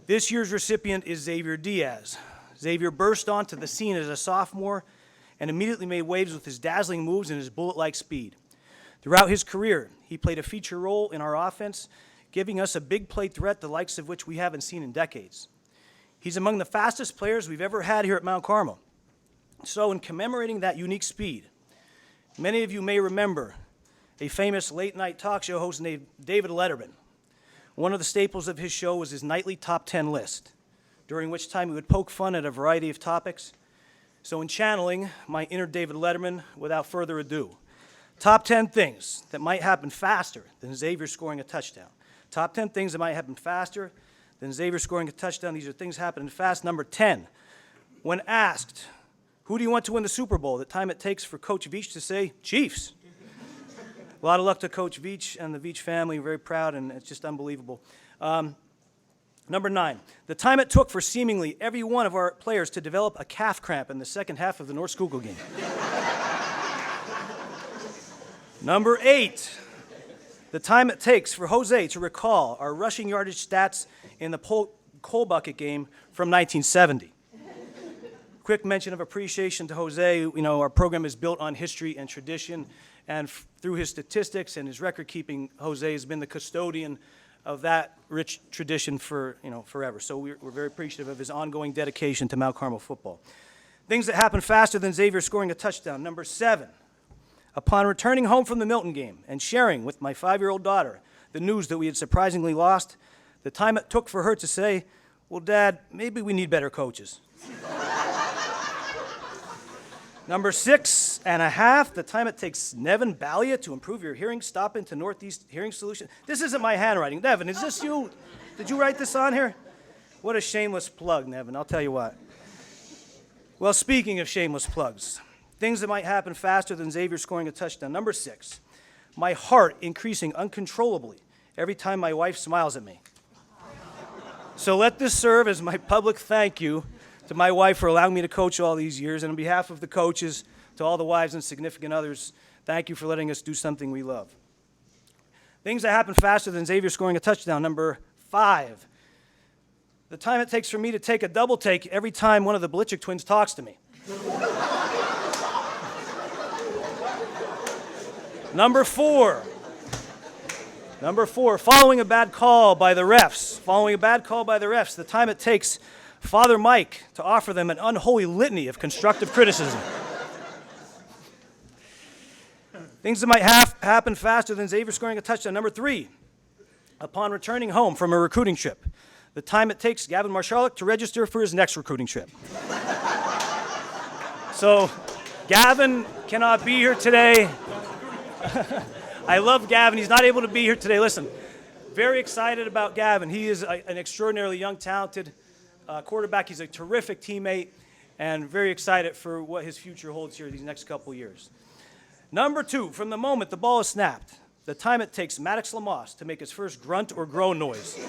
This year's recipient is Xavier Diaz. Xavier burst onto the scene as a sophomore and immediately made waves with his dazzling moves and his bullet-like speed. Throughout his career, he played a feature role in our offense, giving us a big play threat the likes of which we haven't seen in decades. He's among the fastest players we've ever had here at Mount Carmel. So in commemorating that unique speed, many of you may remember a famous late-night talk show host named David Letterman. One of the staples of his show was his nightly top 10 list, during which time he would poke fun at a variety of topics. So in channeling my inner David Letterman, without further ado, top 10 things that might happen faster than Xavier scoring a touchdown. Top 10 things that might happen faster than Xavier scoring a touchdown. These are things happening fast. Number 10, when asked, who do you want to win the Super Bowl? The time it takes for Coach Veach to say, Chiefs. A lot of luck to Coach Veach and the Veach family. We're very proud, and it's just unbelievable. Number 9, the time it took for seemingly every one of our players to develop a calf cramp in the second half of the North Schuylkill game. Number 8, the time it takes for Jose to recall our rushing yardage stats in the coal bucket game from 1970. Quick mention of appreciation to Jose. You know, our program is built on history and tradition, and through his statistics and his record keeping, Jose has been the custodian of that rich tradition for, forever. So we're very appreciative of his ongoing dedication to Mount Carmel football. Things that happen faster than Xavier scoring a touchdown. Number 7, upon returning home from the Milton game and sharing with my 5-year-old daughter the news that we had surprisingly lost, the time it took for her to say, well, Dad, maybe we need better coaches. Number 6.5, the time it takes Nevin Balia to improve your hearing stop into Northeast Hearing Solution. This isn't my handwriting. Nevin, is this you? Did you write this on here? What a shameless plug, Nevin, I'll tell you what. Well, speaking of shameless plugs, things that might happen faster than Xavier scoring a touchdown. Number 6, my heart increasing uncontrollably every time my wife smiles at me. So let this serve as my public thank you to my wife for allowing me to coach all these years, and on behalf of the coaches, to all the wives and significant others, thank you for letting us do something we love. Things that happen faster than Xavier scoring a touchdown. Number 5, the time it takes for me to take a double take every time one of the Blitchick twins talks to me. Number 4, following a bad call by the refs, the time it takes Father Mike to offer them an unholy litany of constructive criticism. Things that might happen faster than Xavier scoring a touchdown. Number 3, upon returning home from a recruiting trip, the time it takes Gavin Marsharlik to register for his next recruiting trip. So, Gavin cannot be here today. I love Gavin. He's not able to be here today. Listen, very excited about Gavin. He is an extraordinarily young, talented quarterback. He's a terrific teammate, and very excited for what his future holds here these next couple years. Number 2, from the moment the ball is snapped, the time it takes Maddox Lamosse to make his first grunt or groan noise.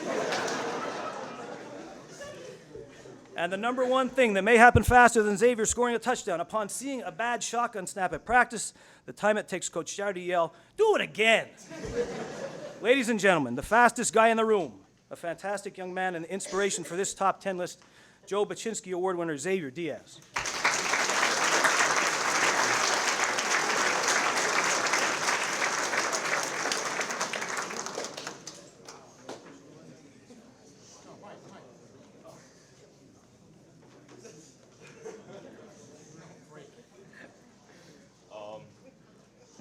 And the number 1 thing that may happen faster than Xavier scoring a touchdown, upon seeing a bad shotgun snap at practice, the time it takes Coach Shire to yell, do it again. Ladies and gentlemen, the fastest guy in the room, a fantastic young man and inspiration for this top 10 list, Joe Baczynski Award winner Xavier Diaz.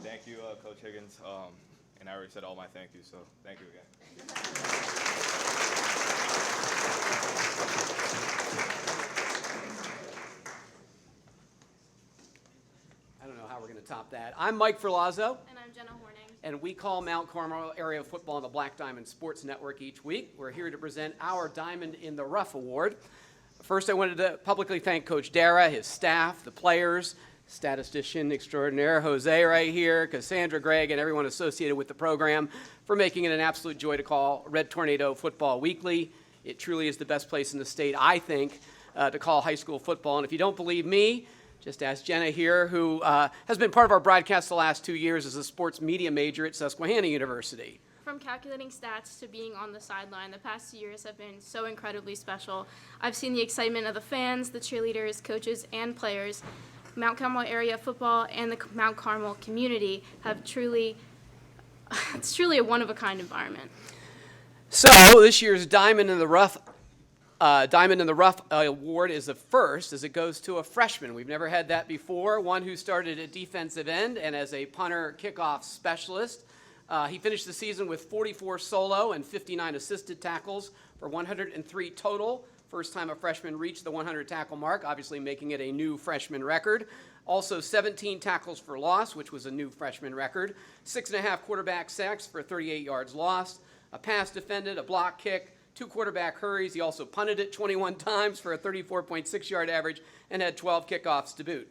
Thank you, Coach Higgins. And I already said all my thank yous, so thank you again. I don't know how we're going to top that. I'm Mike Ferlazzo. And I'm Jenna Horning. And we call Mount Carmel Area Football on the Black Diamond Sports Network each week. We're here to present our Diamond in the Rough Award. First, I wanted to publicly thank Coach Dara, his staff, the players, statistician extraordinaire Jose right here, Cassandra, Greg, and everyone associated with the program for making it an absolute joy to call Red Tornado Football Weekly. It truly is the best place in the state, I think, to call high school football. And if you don't believe me, just ask Jenna here, who has been part of our broadcast the last 2 years as a sports media major at Susquehanna University. From calculating stats to being on the sideline, the past 2 years have been so incredibly special. I've seen the excitement of the fans, the cheerleaders, coaches, and players. Mount Carmel area football and the Mount Carmel community have it's truly a one-of-a-kind environment. So this year's Diamond in the Rough award is a first, as it goes to a freshman. We've never had that before. One who started at defensive end and as a punter kickoff specialist. He finished the season with 44 solo and 59 assisted tackles for 103 total. First time a freshman reached the 100 tackle mark, obviously making it a new freshman record. Also 17 tackles for loss, which was a new freshman record. 6.5 quarterback sacks for 38 yards lost. A pass defended, a block kick, 2 quarterback hurries. He also punted it 21 times for a 34.6-yard average and had 12 kickoffs to boot.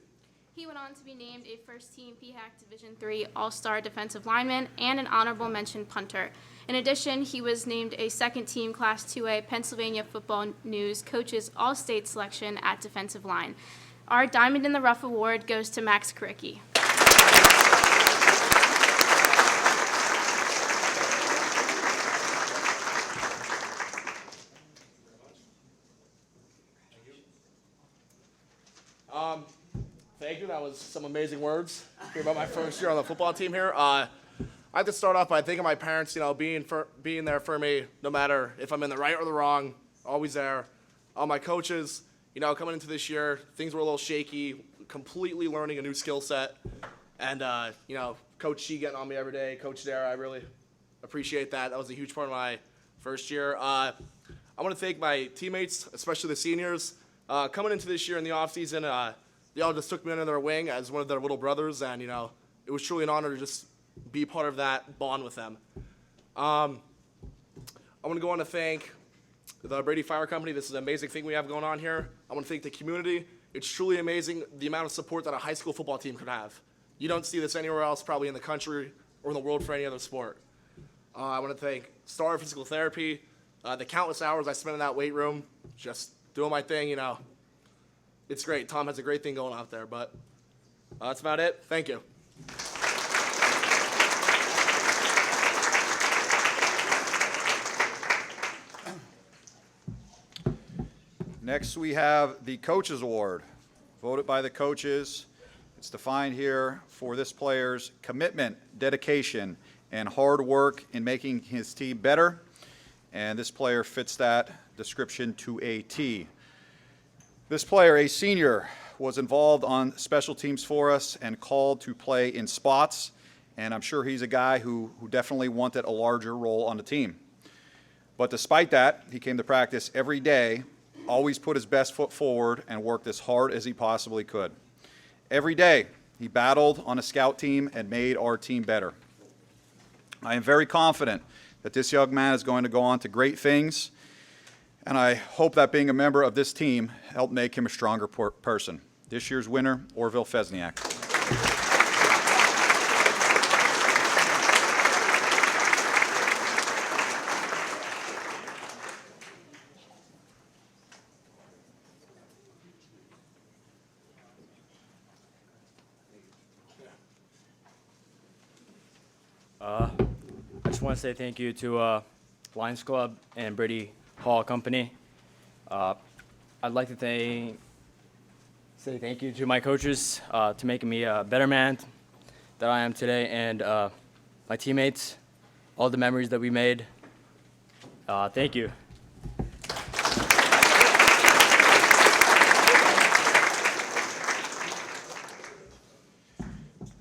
He went on to be named a first-team PHAC Division III All-Star defensive lineman and an honorable mention punter. In addition, he was named a second-team Class 2A Pennsylvania Football News Coaches All-State selection at defensive line. Our Diamond in the Rough award goes to Max Karicki. Thank you. That was some amazing words about my first year on the football team here. I have to start off by thanking my parents, being there for me no matter if I'm in the right or the wrong, always there. All my coaches, coming into this year, things were a little shaky, completely learning a new skill set. And, Coach Shee getting on me every day, Coach Dara, I really appreciate that. That was a huge part of my first year. I want to thank my teammates, especially the seniors. Coming into this year in the offseason, they all just took me under their wing as one of their little brothers, and, it was truly an honor to just be part of that bond with them. I want to go on to thank the Brady Fire Company. This is an amazing thing we have going on here. I want to thank the community. It's truly amazing the amount of support that a high school football team could have. You don't see this anywhere else, probably in the country or in the world for any other sport. I want to thank Star Physical Therapy, the countless hours I spent in that weight room, just doing my thing, It's great. Tom has a great thing going out there, but that's about it. Thank you. Next, we have the Coaches Award, voted by the coaches. It's defined here for this player's commitment, dedication, and hard work in making his team better, and this player fits that description to a T. This player, a senior, was involved on special teams for us and called to play in spots, and I'm sure he's a guy who definitely wanted a larger role on the team. But despite that, he came to practice every day, always put his best foot forward, and worked as hard as he possibly could. Every day, he battled on a scout team and made our team better. I am very confident that this young man is going to go on to great things, and I hope that being a member of this team helped make him a stronger person. This year's winner, Orville Fesniak. I just want to say thank you to Lions Club and Brady Hall Company. I'd like to say thank you to my coaches to making me a better man that I am today, and my teammates, all the memories that we made. Thank you.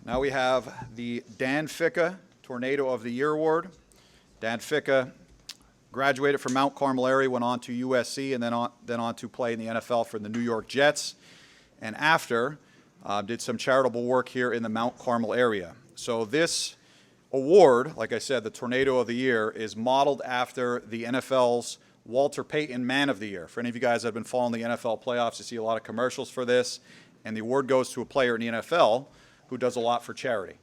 Now we have the Dan Ficca Tornado of the Year Award. Dan Ficca graduated from Mount Carmel area, went on to USC, and then on to play in the NFL for the New York Jets. And after, did some charitable work here in the Mount Carmel area. So this award, like I said, the Tornado of the Year, is modeled after the NFL's Walter Payton Man of the Year. For any of you guys that have been following the NFL playoffs, you see a lot of commercials for this, and the award goes to a player in the NFL who does a lot for charity.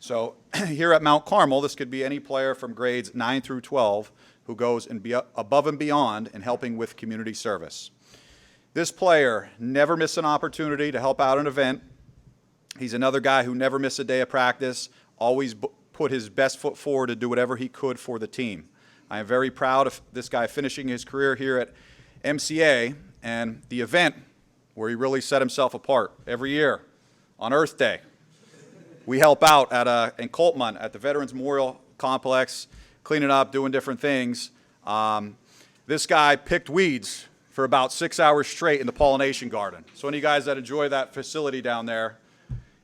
So here at Mount Carmel, this could be any player from grades 9 through 12 who goes above and beyond in helping with community service. This player never missed an opportunity to help out an event. He's another guy who never missed a day of practice, always put his best foot forward to do whatever he could for the team. I am very proud of this guy finishing his career here at MCA and the event where he really set himself apart. Every year on Earth Day, we help out in Coltmont at the Veterans Memorial Complex, cleaning up, doing different things. This guy picked weeds for about 6 hours straight in the pollination garden. So any of you guys that enjoy that facility down there,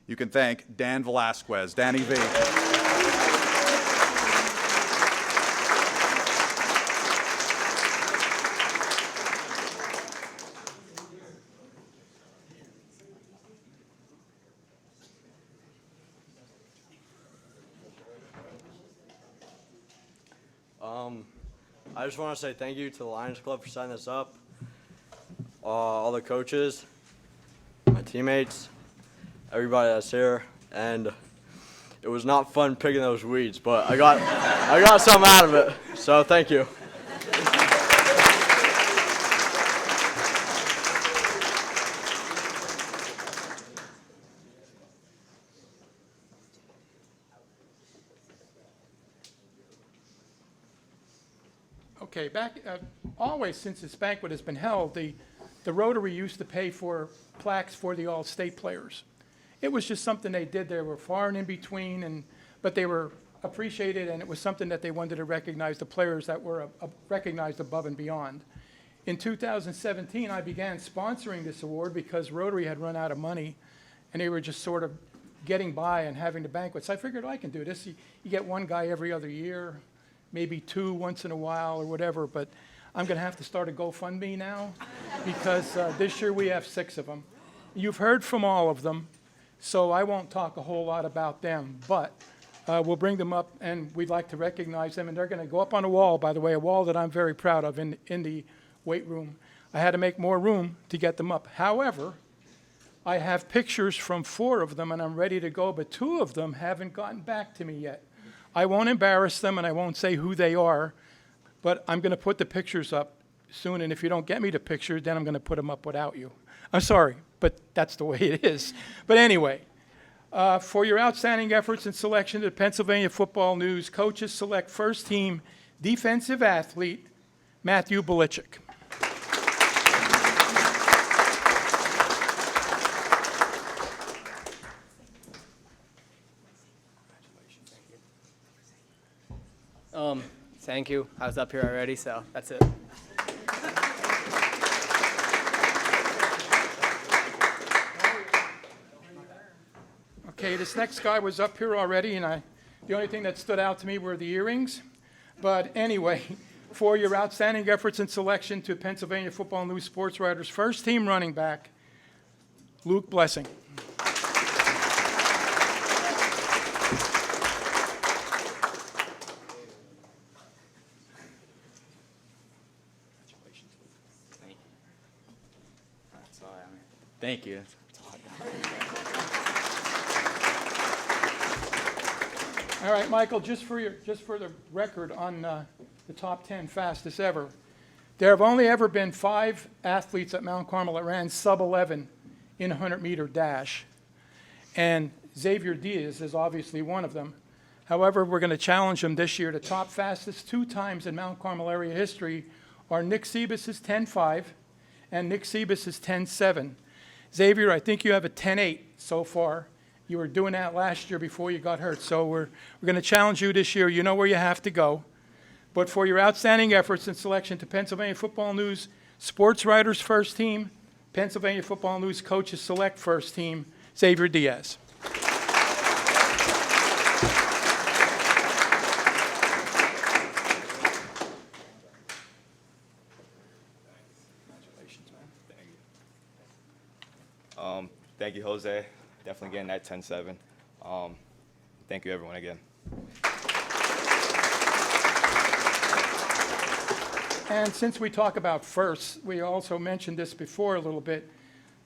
you can thank Dan Velasquez, Danny V. I just want to say thank you to the Lions Club for setting this up, all the coaches, my teammates, everybody that's here, and it was not fun picking those weeds, but I got something out of it, so thank you. Okay, always since this banquet has been held, the Rotary used to pay for plaques for the all-state players. It was just something they did. They were far and in between, but they were appreciated, and it was something that they wanted to recognize the players that were recognized above and beyond. In 2017, I began sponsoring this award because Rotary had run out of money, and they were just sort of getting by and having the banquets. I figured I can do this. You get one guy every other year, maybe two once in a while or whatever, but I'm going to have to start a GoFundMe now because this year we have 6 of them. You've heard from all of them, so I won't talk a whole lot about them, but we'll bring them up and we'd like to recognize them, and they're going to go up on a wall, by the way, a wall that I'm very proud of in the weight room. I had to make more room to get them up. However, I have pictures from 4 of them and I'm ready to go, but 2 of them haven't gotten back to me yet. I won't embarrass them and I won't say who they are, but I'm going to put the pictures up soon, and if you don't get me the picture, then I'm going to put them up without you. I'm sorry, but that's the way it is. But anyway, for your outstanding efforts in selection to the Pennsylvania Football News, coaches select first team defensive athlete Matthew Belichick. Thank you. I was up here already, so that's it. Okay, this next guy was up here already, and the only thing that stood out to me were the earrings. But anyway, for your outstanding efforts in selection to Pennsylvania Football News Sports Writers, first team running back, Luke Blessing. Thank you. All right, Michael, just for the record on the top 10 fastest ever, there have only ever been 5 athletes at Mount Carmel that ran sub-11 in a 100-meter dash, and Xavier Diaz is obviously one of them. However, we're going to challenge him this year. The top fastest 2 times in Mount Carmel area history are Nick Sebas' 10.5 and Nick Sebas' 10.7. Xavier, I think you have a 10.8 so far. You were doing that last year before you got hurt, so we're going to challenge you this year. You know where you have to go. But for your outstanding efforts in selection to Pennsylvania Football News Sports Writers First Team, Pennsylvania Football News Coaches Select First Team, Xavier Diaz. Thank you, Jose. Definitely getting that 10-7. Thank you, everyone, again. And since we talk about firsts, we also mentioned this before a little bit,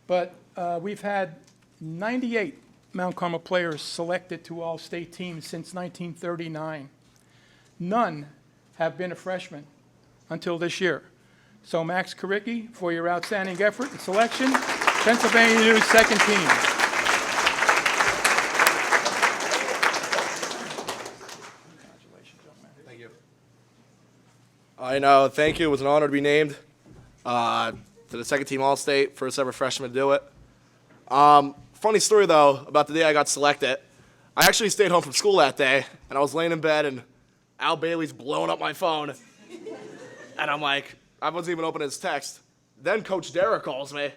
but we've had 98 Mount Carmel players selected to all-state teams since 1939. None have been a freshman until this year. So Max Karicki, for your outstanding effort and selection, Pennsylvania News second team. Thank you. I know. Thank you. It was an honor to be named to the second team All-State, first ever freshman to do it. Funny story though about the day I got selected. I actually stayed home from school that day, and I was laying in bed, and Al Bailey's blowing up my phone. And I'm like, I wasn't even opening his text. Then Coach Dara calls me.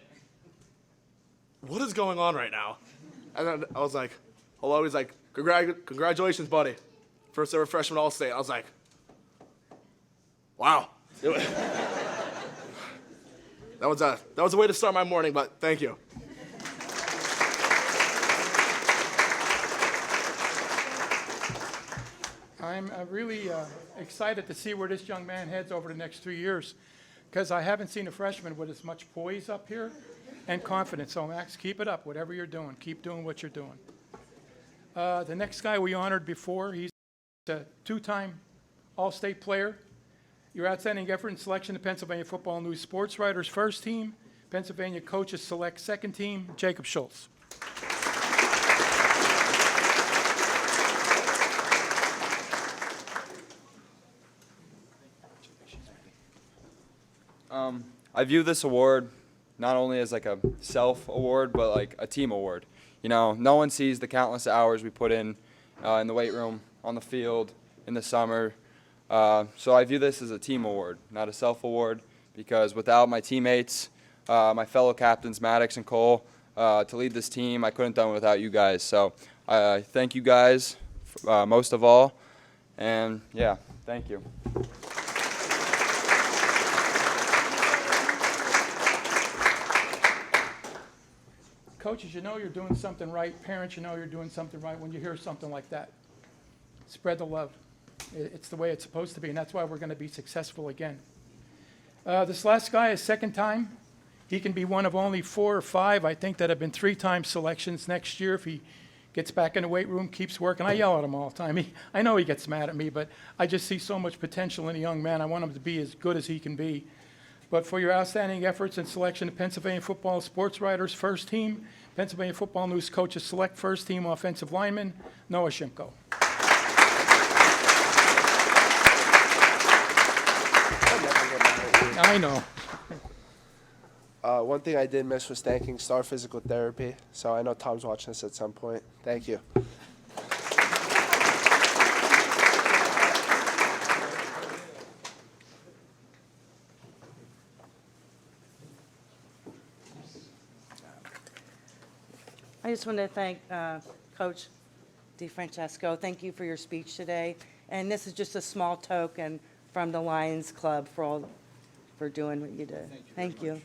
What is going on right now? And then I was like, hello. He's like, congratulations, buddy. First ever freshman All-State. I was like, wow. That was a way to start my morning, but thank you. I'm really excited to see where this young man heads over the next 3 years, because I haven't seen a freshman with as much poise up here and confidence. So, Max, keep it up, whatever you're doing. Keep doing what you're doing. The next guy we honored before, he's a two-time All-State player. Your outstanding effort and selection to Pennsylvania Football News Sports Writers First Team, Pennsylvania Coaches Select Second Team, Jacob Schultz. I view this award not only as like a self award, but like a team award. You know, no one sees the countless hours we put in the weight room, on the field, in the summer. So I view this as a team award, not a self award, because without my teammates, my fellow captains, Maddox and Cole, to lead this team, I couldn't have done it without you guys. So I thank you guys most of all. And yeah, thank you. Coaches, you know you're doing something right. Parents, you know you're doing something right when you hear something like that. Spread the love. It's the way it's supposed to be, and that's why we're going to be successful again. This last guy is second time. He can be one of only 4 or 5, I think, that have been 3-time selections next year if he gets back in the weight room, keeps working. I yell at him all the time. I know he gets mad at me, but I just see so much potential in a young man. I want him to be as good as he can be. But for your outstanding efforts and selection of Pennsylvania Football Sports Writers First Team, Pennsylvania Football News Coaches Select First Team Offensive Lineman, Noah Shimko. I know. One thing I did miss was thanking Star Physical Therapy, so I know Tom's watching this at some point. Thank you. I just want to thank Coach DeFrancesco. Thank you for your speech today. And this is just a small token from the Lions Club for doing what you did. Thank you.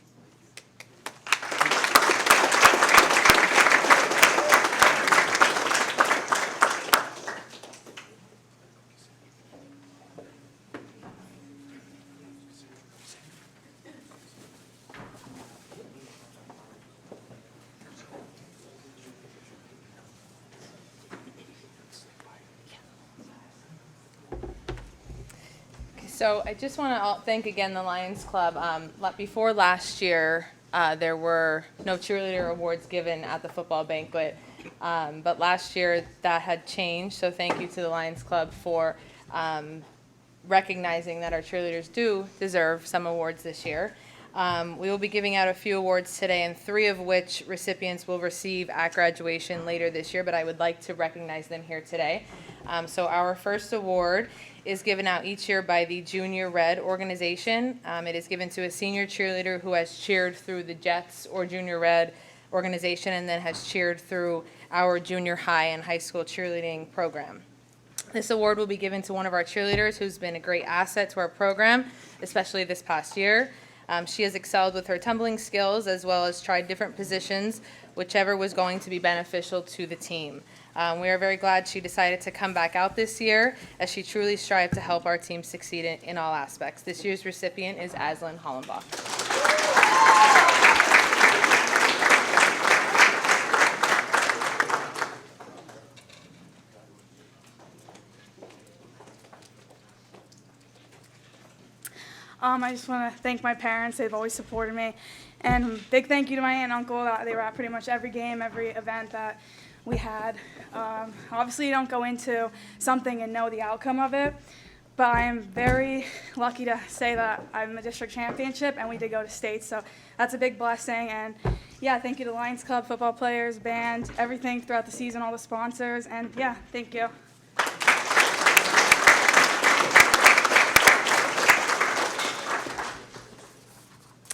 So I just want to thank again the Lions Club. Before last year, there were no cheerleader awards given at the football banquet, but last year that had changed. So thank you to the Lions Club for recognizing that our cheerleaders do deserve some awards this year. We will be giving out a few awards today, and 3 of which recipients will receive at graduation later this year, but I would like to recognize them here today. So our first award is given out each year by the Junior Red organization. It is given to a senior cheerleader who has cheered through the Jets or Junior Red organization and then has cheered through our junior high and high school cheerleading program. This award will be given to one of our cheerleaders who's been a great asset to our program, especially this past year. She has excelled with her tumbling skills as well as tried different positions, whichever was going to be beneficial to the team. We are very glad she decided to come back out this year as she truly strived to help our team succeed in all aspects. This year's recipient is Aslan Hollenbach. I just want to thank my parents. They've always supported me. And big thank you to my aunt and uncle. They were at pretty much every game, every event that we had. Obviously, you don't go into something and know the outcome of it, but I am very lucky to say that I'm a district championship, and we did go to state, so that's a big blessing. And yeah, thank you to Lions Club, football players, band, everything throughout the season, all the sponsors, and yeah, thank you.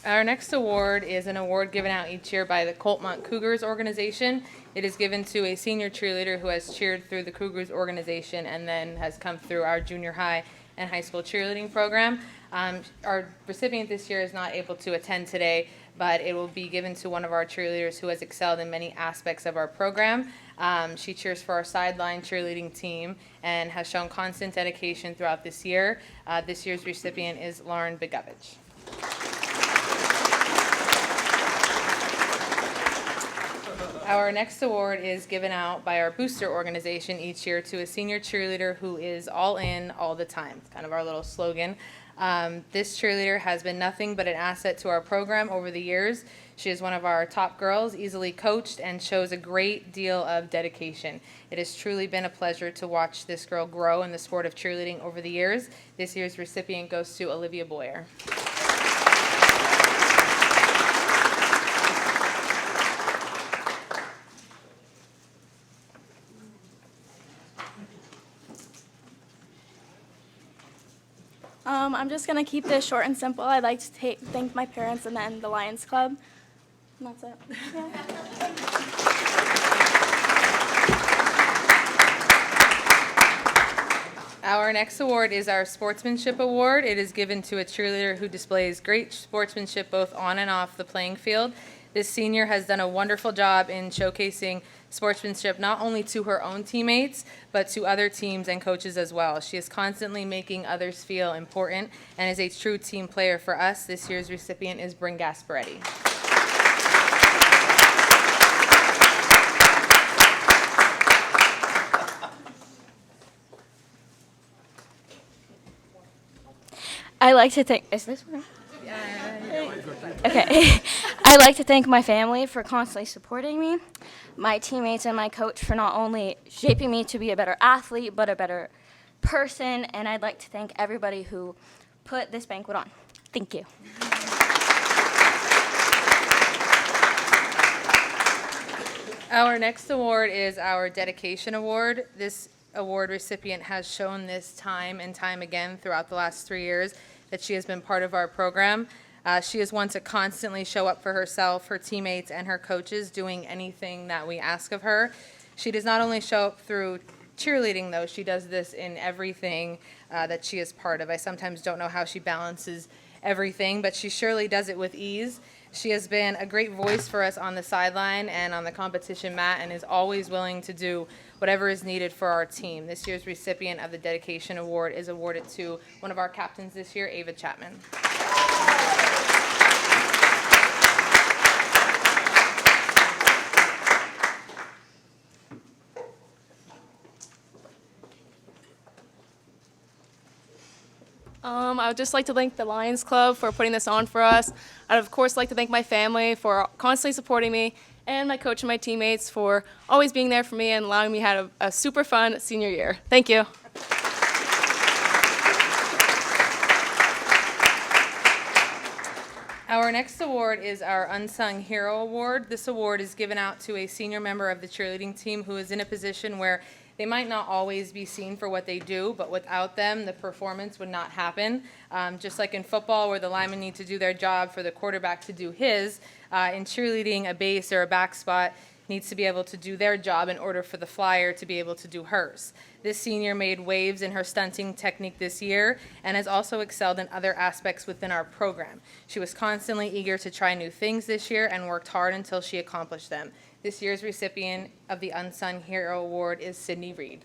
Our next award is an award given out each year by the Coltmont Cougars organization. It is given to a senior cheerleader who has cheered through the Cougars organization and then has come through our junior high and high school cheerleading program. Our recipient this year is not able to attend today, but it will be given to one of our cheerleaders who has excelled in many aspects of our program. She cheers for our sideline cheerleading team and has shown constant dedication throughout this year. This year's recipient is Lauren Begovich. Our next award is given out by our booster organization each year to a senior cheerleader who is all in all the time. It's kind of our little slogan. This cheerleader has been nothing but an asset to our program over the years. She is one of our top girls, easily coached, and shows a great deal of dedication. It has truly been a pleasure to watch this girl grow in the sport of cheerleading over the years. This year's recipient goes to Olivia Boyer. I'm just going to keep this short and simple. I'd like to thank my parents and then the Lions Club. And that's it. Yeah. Our next award is our Sportsmanship Award. It is given to a cheerleader who displays great sportsmanship both on and off the playing field. This senior has done a wonderful job in showcasing sportsmanship not only to her own teammates, but to other teams and coaches as well. She is constantly making others feel important and is a true team player for us. This year's recipient is Bryn Gasparetti. I like to thank. Is this one? Okay. I like to thank my family for constantly supporting me, my teammates and my coach for not only shaping me to be a better athlete, but a better person. And I'd like to thank everybody who put this banquet on. Thank you. Our next award is our Dedication Award. This award recipient has shown this time and time again throughout the last 3 years that she has been part of our program. She is one to constantly show up for herself, her teammates, and her coaches, doing anything that we ask of her. She does not only show up through cheerleading, though. She does this in everything that she is part of. I sometimes don't know how she balances everything, but she surely does it with ease. She has been a great voice for us on the sideline and on the competition mat and is always willing to do whatever is needed for our team. This year's recipient of the Dedication Award is awarded to one of our captains this year, Ava Chapman. I would just like to thank the Lions Club for putting this on for us. I'd of course like to thank my family for constantly supporting me and my coach and my teammates for always being there for me and allowing me to have a super fun senior year. Thank you. Our next award is our Unsung Hero Award. This award is given out to a senior member of the cheerleading team who is in a position where they might not always be seen for what they do, but without them, the performance would not happen. Just like in football, where the linemen need to do their job for the quarterback to do his, in cheerleading, a base or a back spot needs to be able to do their job in order for the flyer to be able to do hers. This senior made waves in her stunting technique this year and has also excelled in other aspects within our program. She was constantly eager to try new things this year and worked hard until she accomplished them. This year's recipient of the Unsung Hero Award is Sydney Reed.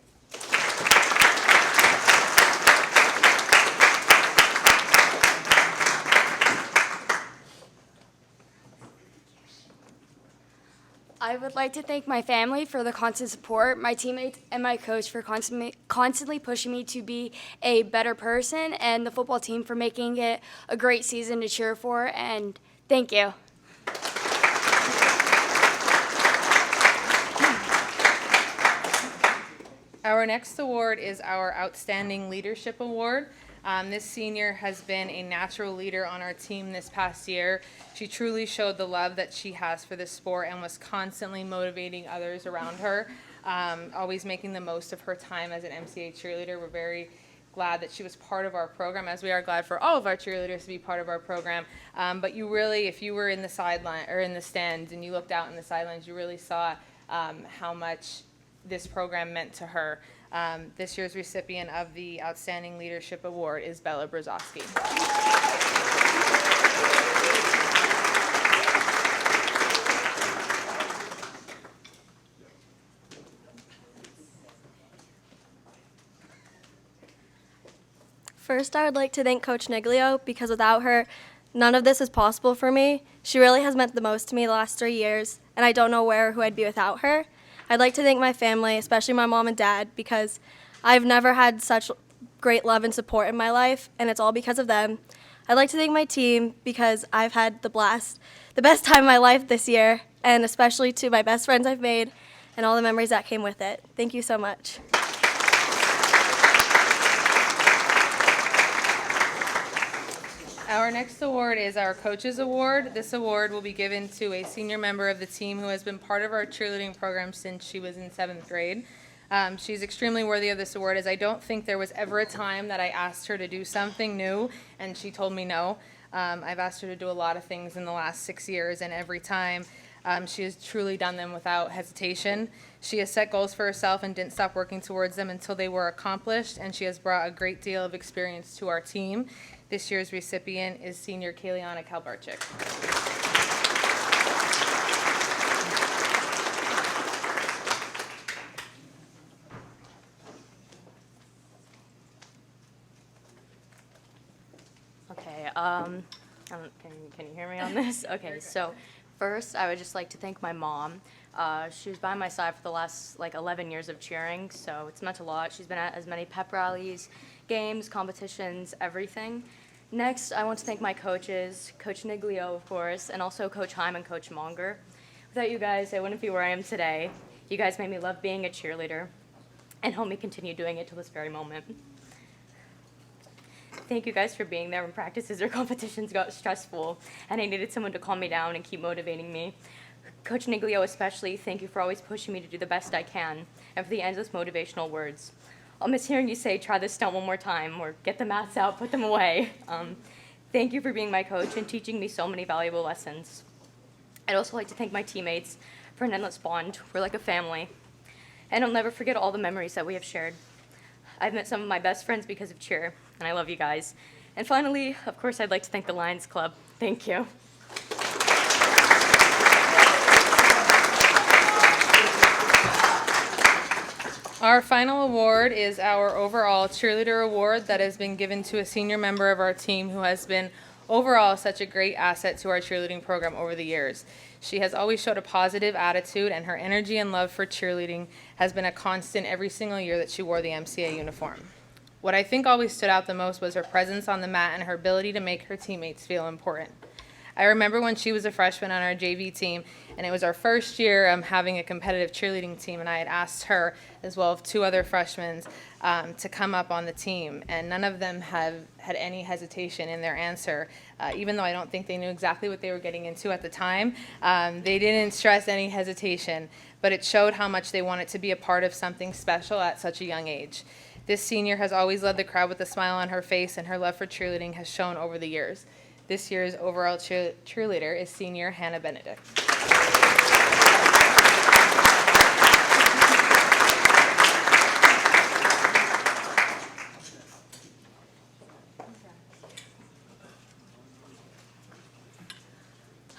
I would like to thank my family for the constant support, my teammates and my coach for constantly pushing me to be a better person, and the football team for making it a great season to cheer for, and thank you. Our next award is our Outstanding Leadership Award. This senior has been a natural leader on our team this past year. She truly showed the love that she has for this sport and was constantly motivating others around her, always making the most of her time as an MCA cheerleader. We're very glad that she was part of our program, as we are glad for all of our cheerleaders to be part of our program. But you really, if you were in the sideline or in the stands and you looked out in the sidelines, you really saw how much this program meant to her. This year's recipient of the Outstanding Leadership Award is Bella Brzozowski. First, I would like to thank Coach Niglio because without her, none of this is possible for me. She really has meant the most to me the last 3 years, and I don't know where or who I'd be without her. I'd like to thank my family, especially my mom and dad, because I've never had such great love and support in my life, and it's all because of them. I'd like to thank my team because I've had the best time of my life this year, and especially to my best friends I've made and all the memories that came with it. Thank you so much. Our next award is our Coaches Award. This award will be given to a senior member of the team who has been part of our cheerleading program since she was in 7th grade. She's extremely worthy of this award, as I don't think there was ever a time that I asked her to do something new and she told me no. I've asked her to do a lot of things in the last 6 years, and every time she has truly done them without hesitation. She has set goals for herself and didn't stop working towards them until they were accomplished, and she has brought a great deal of experience to our team. This year's recipient is senior Kaliana Kalbarczyk. Okay, can you hear me on this? Okay, so first I would just like to thank my mom. She was by my side for the last 11 years of cheering, so it's meant a lot. She's been at as many pep rallies, games, competitions, everything. Next, I want to thank my coaches, Coach Niglio, of course, and also Coach Heim and Coach Monger. Without you guys, I wouldn't be where I am today. You guys made me love being a cheerleader and helped me continue doing it till this very moment. Thank you guys for being there when practices or competitions got stressful and I needed someone to calm me down and keep motivating me. Coach Niglio especially, thank you for always pushing me to do the best I can and for the endless motivational words. I'll miss hearing you say, try this stunt one more time, or get the mats out, put them away. Thank you for being my coach and teaching me so many valuable lessons. I'd also like to thank my teammates for an endless bond. We're like a family. And I'll never forget all the memories that we have shared. I've met some of my best friends because of cheer, and I love you guys. And finally, of course, I'd like to thank the Lions Club. Thank you. Our final award is our overall cheerleader award that has been given to a senior member of our team who has been overall such a great asset to our cheerleading program over the years. She has always showed a positive attitude, and her energy and love for cheerleading has been a constant every single year that she wore the MCA uniform. What I think always stood out the most was her presence on the mat and her ability to make her teammates feel important. I remember when she was a freshman on our JV team, and it was our first year having a competitive cheerleading team, and I had asked her, as well as 2 other freshmen, to come up on the team, and none of them had any hesitation in their answer. Even though I don't think they knew exactly what they were getting into at the time, they didn't stress any hesitation, but it showed how much they wanted to be a part of something special at such a young age. This senior has always led the crowd with a smile on her face, and her love for cheerleading has shown over the years. This year's overall cheerleader is senior Hannah Benedict.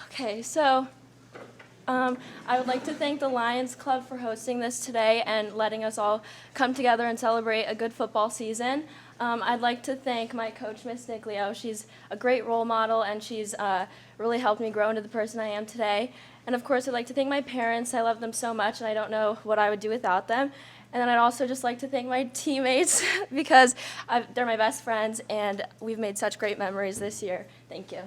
Okay, so I would like to thank the Lions Club for hosting this today and letting us all come together and celebrate a good football season. I'd like to thank my coach, Miss Niglio. She's a great role model, and she's really helped me grow into the person I am today. And of course, I'd like to thank my parents. I love them so much, and I don't know what I would do without them. And then I'd also just like to thank my teammates because they're my best friends, and we've made such great memories this year. Thank you.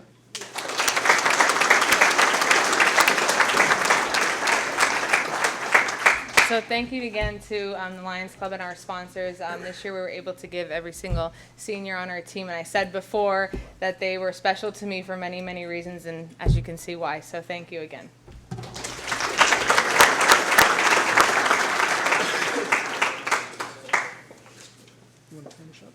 So thank you again to the Lions Club and our sponsors. This year we were able to give every single senior on our team, and I said before that they were special to me for many, many reasons, and as you can see why. So thank you again. You want to finish up?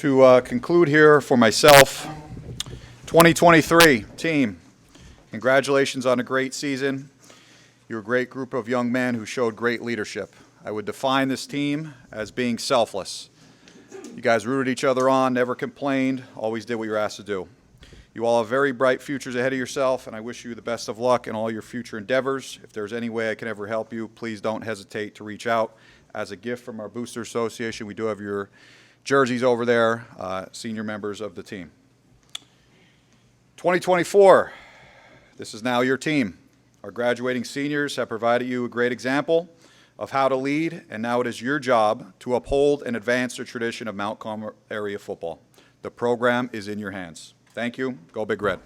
To conclude here for myself, 2023 team, congratulations on a great season. You're a great group of young men who showed great leadership. I would define this team as being selfless. You guys rooted each other on, never complained, always did what you were asked to do. You all have very bright futures ahead of yourself, and I wish you the best of luck in all your future endeavors. If there's any way I can ever help you, please don't hesitate to reach out. As a gift from our Booster Association, we do have your jerseys over there, senior members of the team. 2024, this is now your team. Our graduating seniors have provided you a great example of how to lead, and now it is your job to uphold and advance the tradition of Mount Carmel area football. The program is in your hands. Thank you. Go Big Red.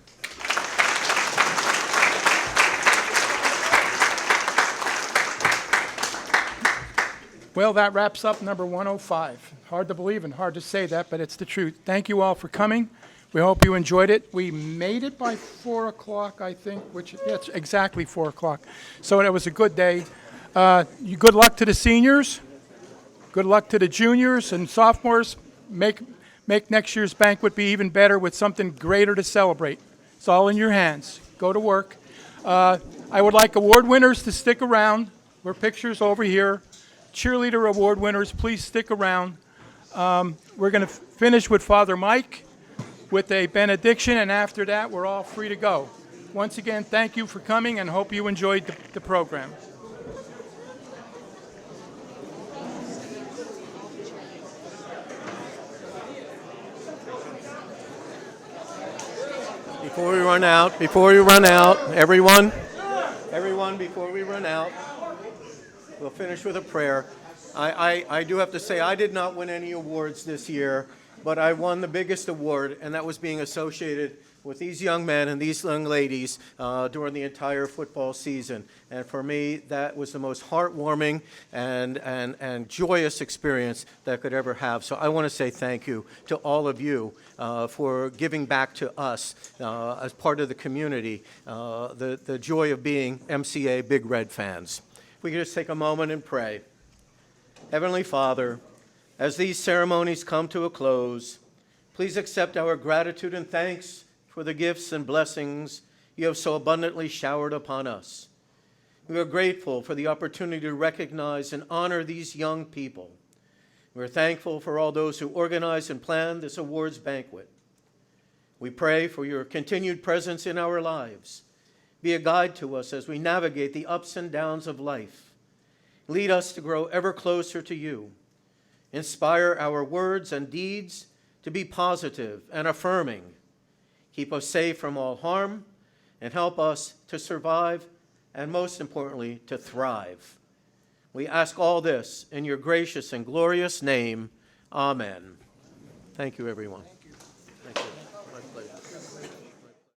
Well, that wraps up number 105. Hard to believe and hard to say that, but it's the truth. Thank you all for coming. We hope you enjoyed it. We made it by 4 o'clock, I think, which, yeah, it's exactly 4 o'clock. So it was a good day. Good luck to the seniors. Good luck to the juniors and sophomores. Make next year's banquet be even better with something greater to celebrate. It's all in your hands. Go to work. I would like award winners to stick around. We're pictures over here. Cheerleader award winners, please stick around. We're going to finish with Father Mike with a benediction, and after that, we're all free to go. Once again, thank you for coming, and hope you enjoyed the program. Before we run out, everyone, before we run out, we'll finish with a prayer. I do have to say, I did not win any awards this year, but I won the biggest award, and that was being associated with these young men and these young ladies during the entire football season. And for me, that was the most heartwarming and joyous experience that I could ever have. So I want to say thank you to all of you for giving back to us as part of the community, the joy of being MCA Big Red fans. If we could just take a moment and pray. Heavenly Father, as these ceremonies come to a close, please accept our gratitude and thanks for the gifts and blessings you have so abundantly showered upon us. We are grateful for the opportunity to recognize and honor these young people. We are thankful for all those who organized and planned this awards banquet. We pray for your continued presence in our lives. Be a guide to us as we navigate the ups and downs of life. Lead us to grow ever closer to you. Inspire our words and deeds to be positive and affirming. Keep us safe from all harm and help us to survive and, most importantly, to thrive. We ask all this in your gracious and glorious name. Amen. Thank you, everyone.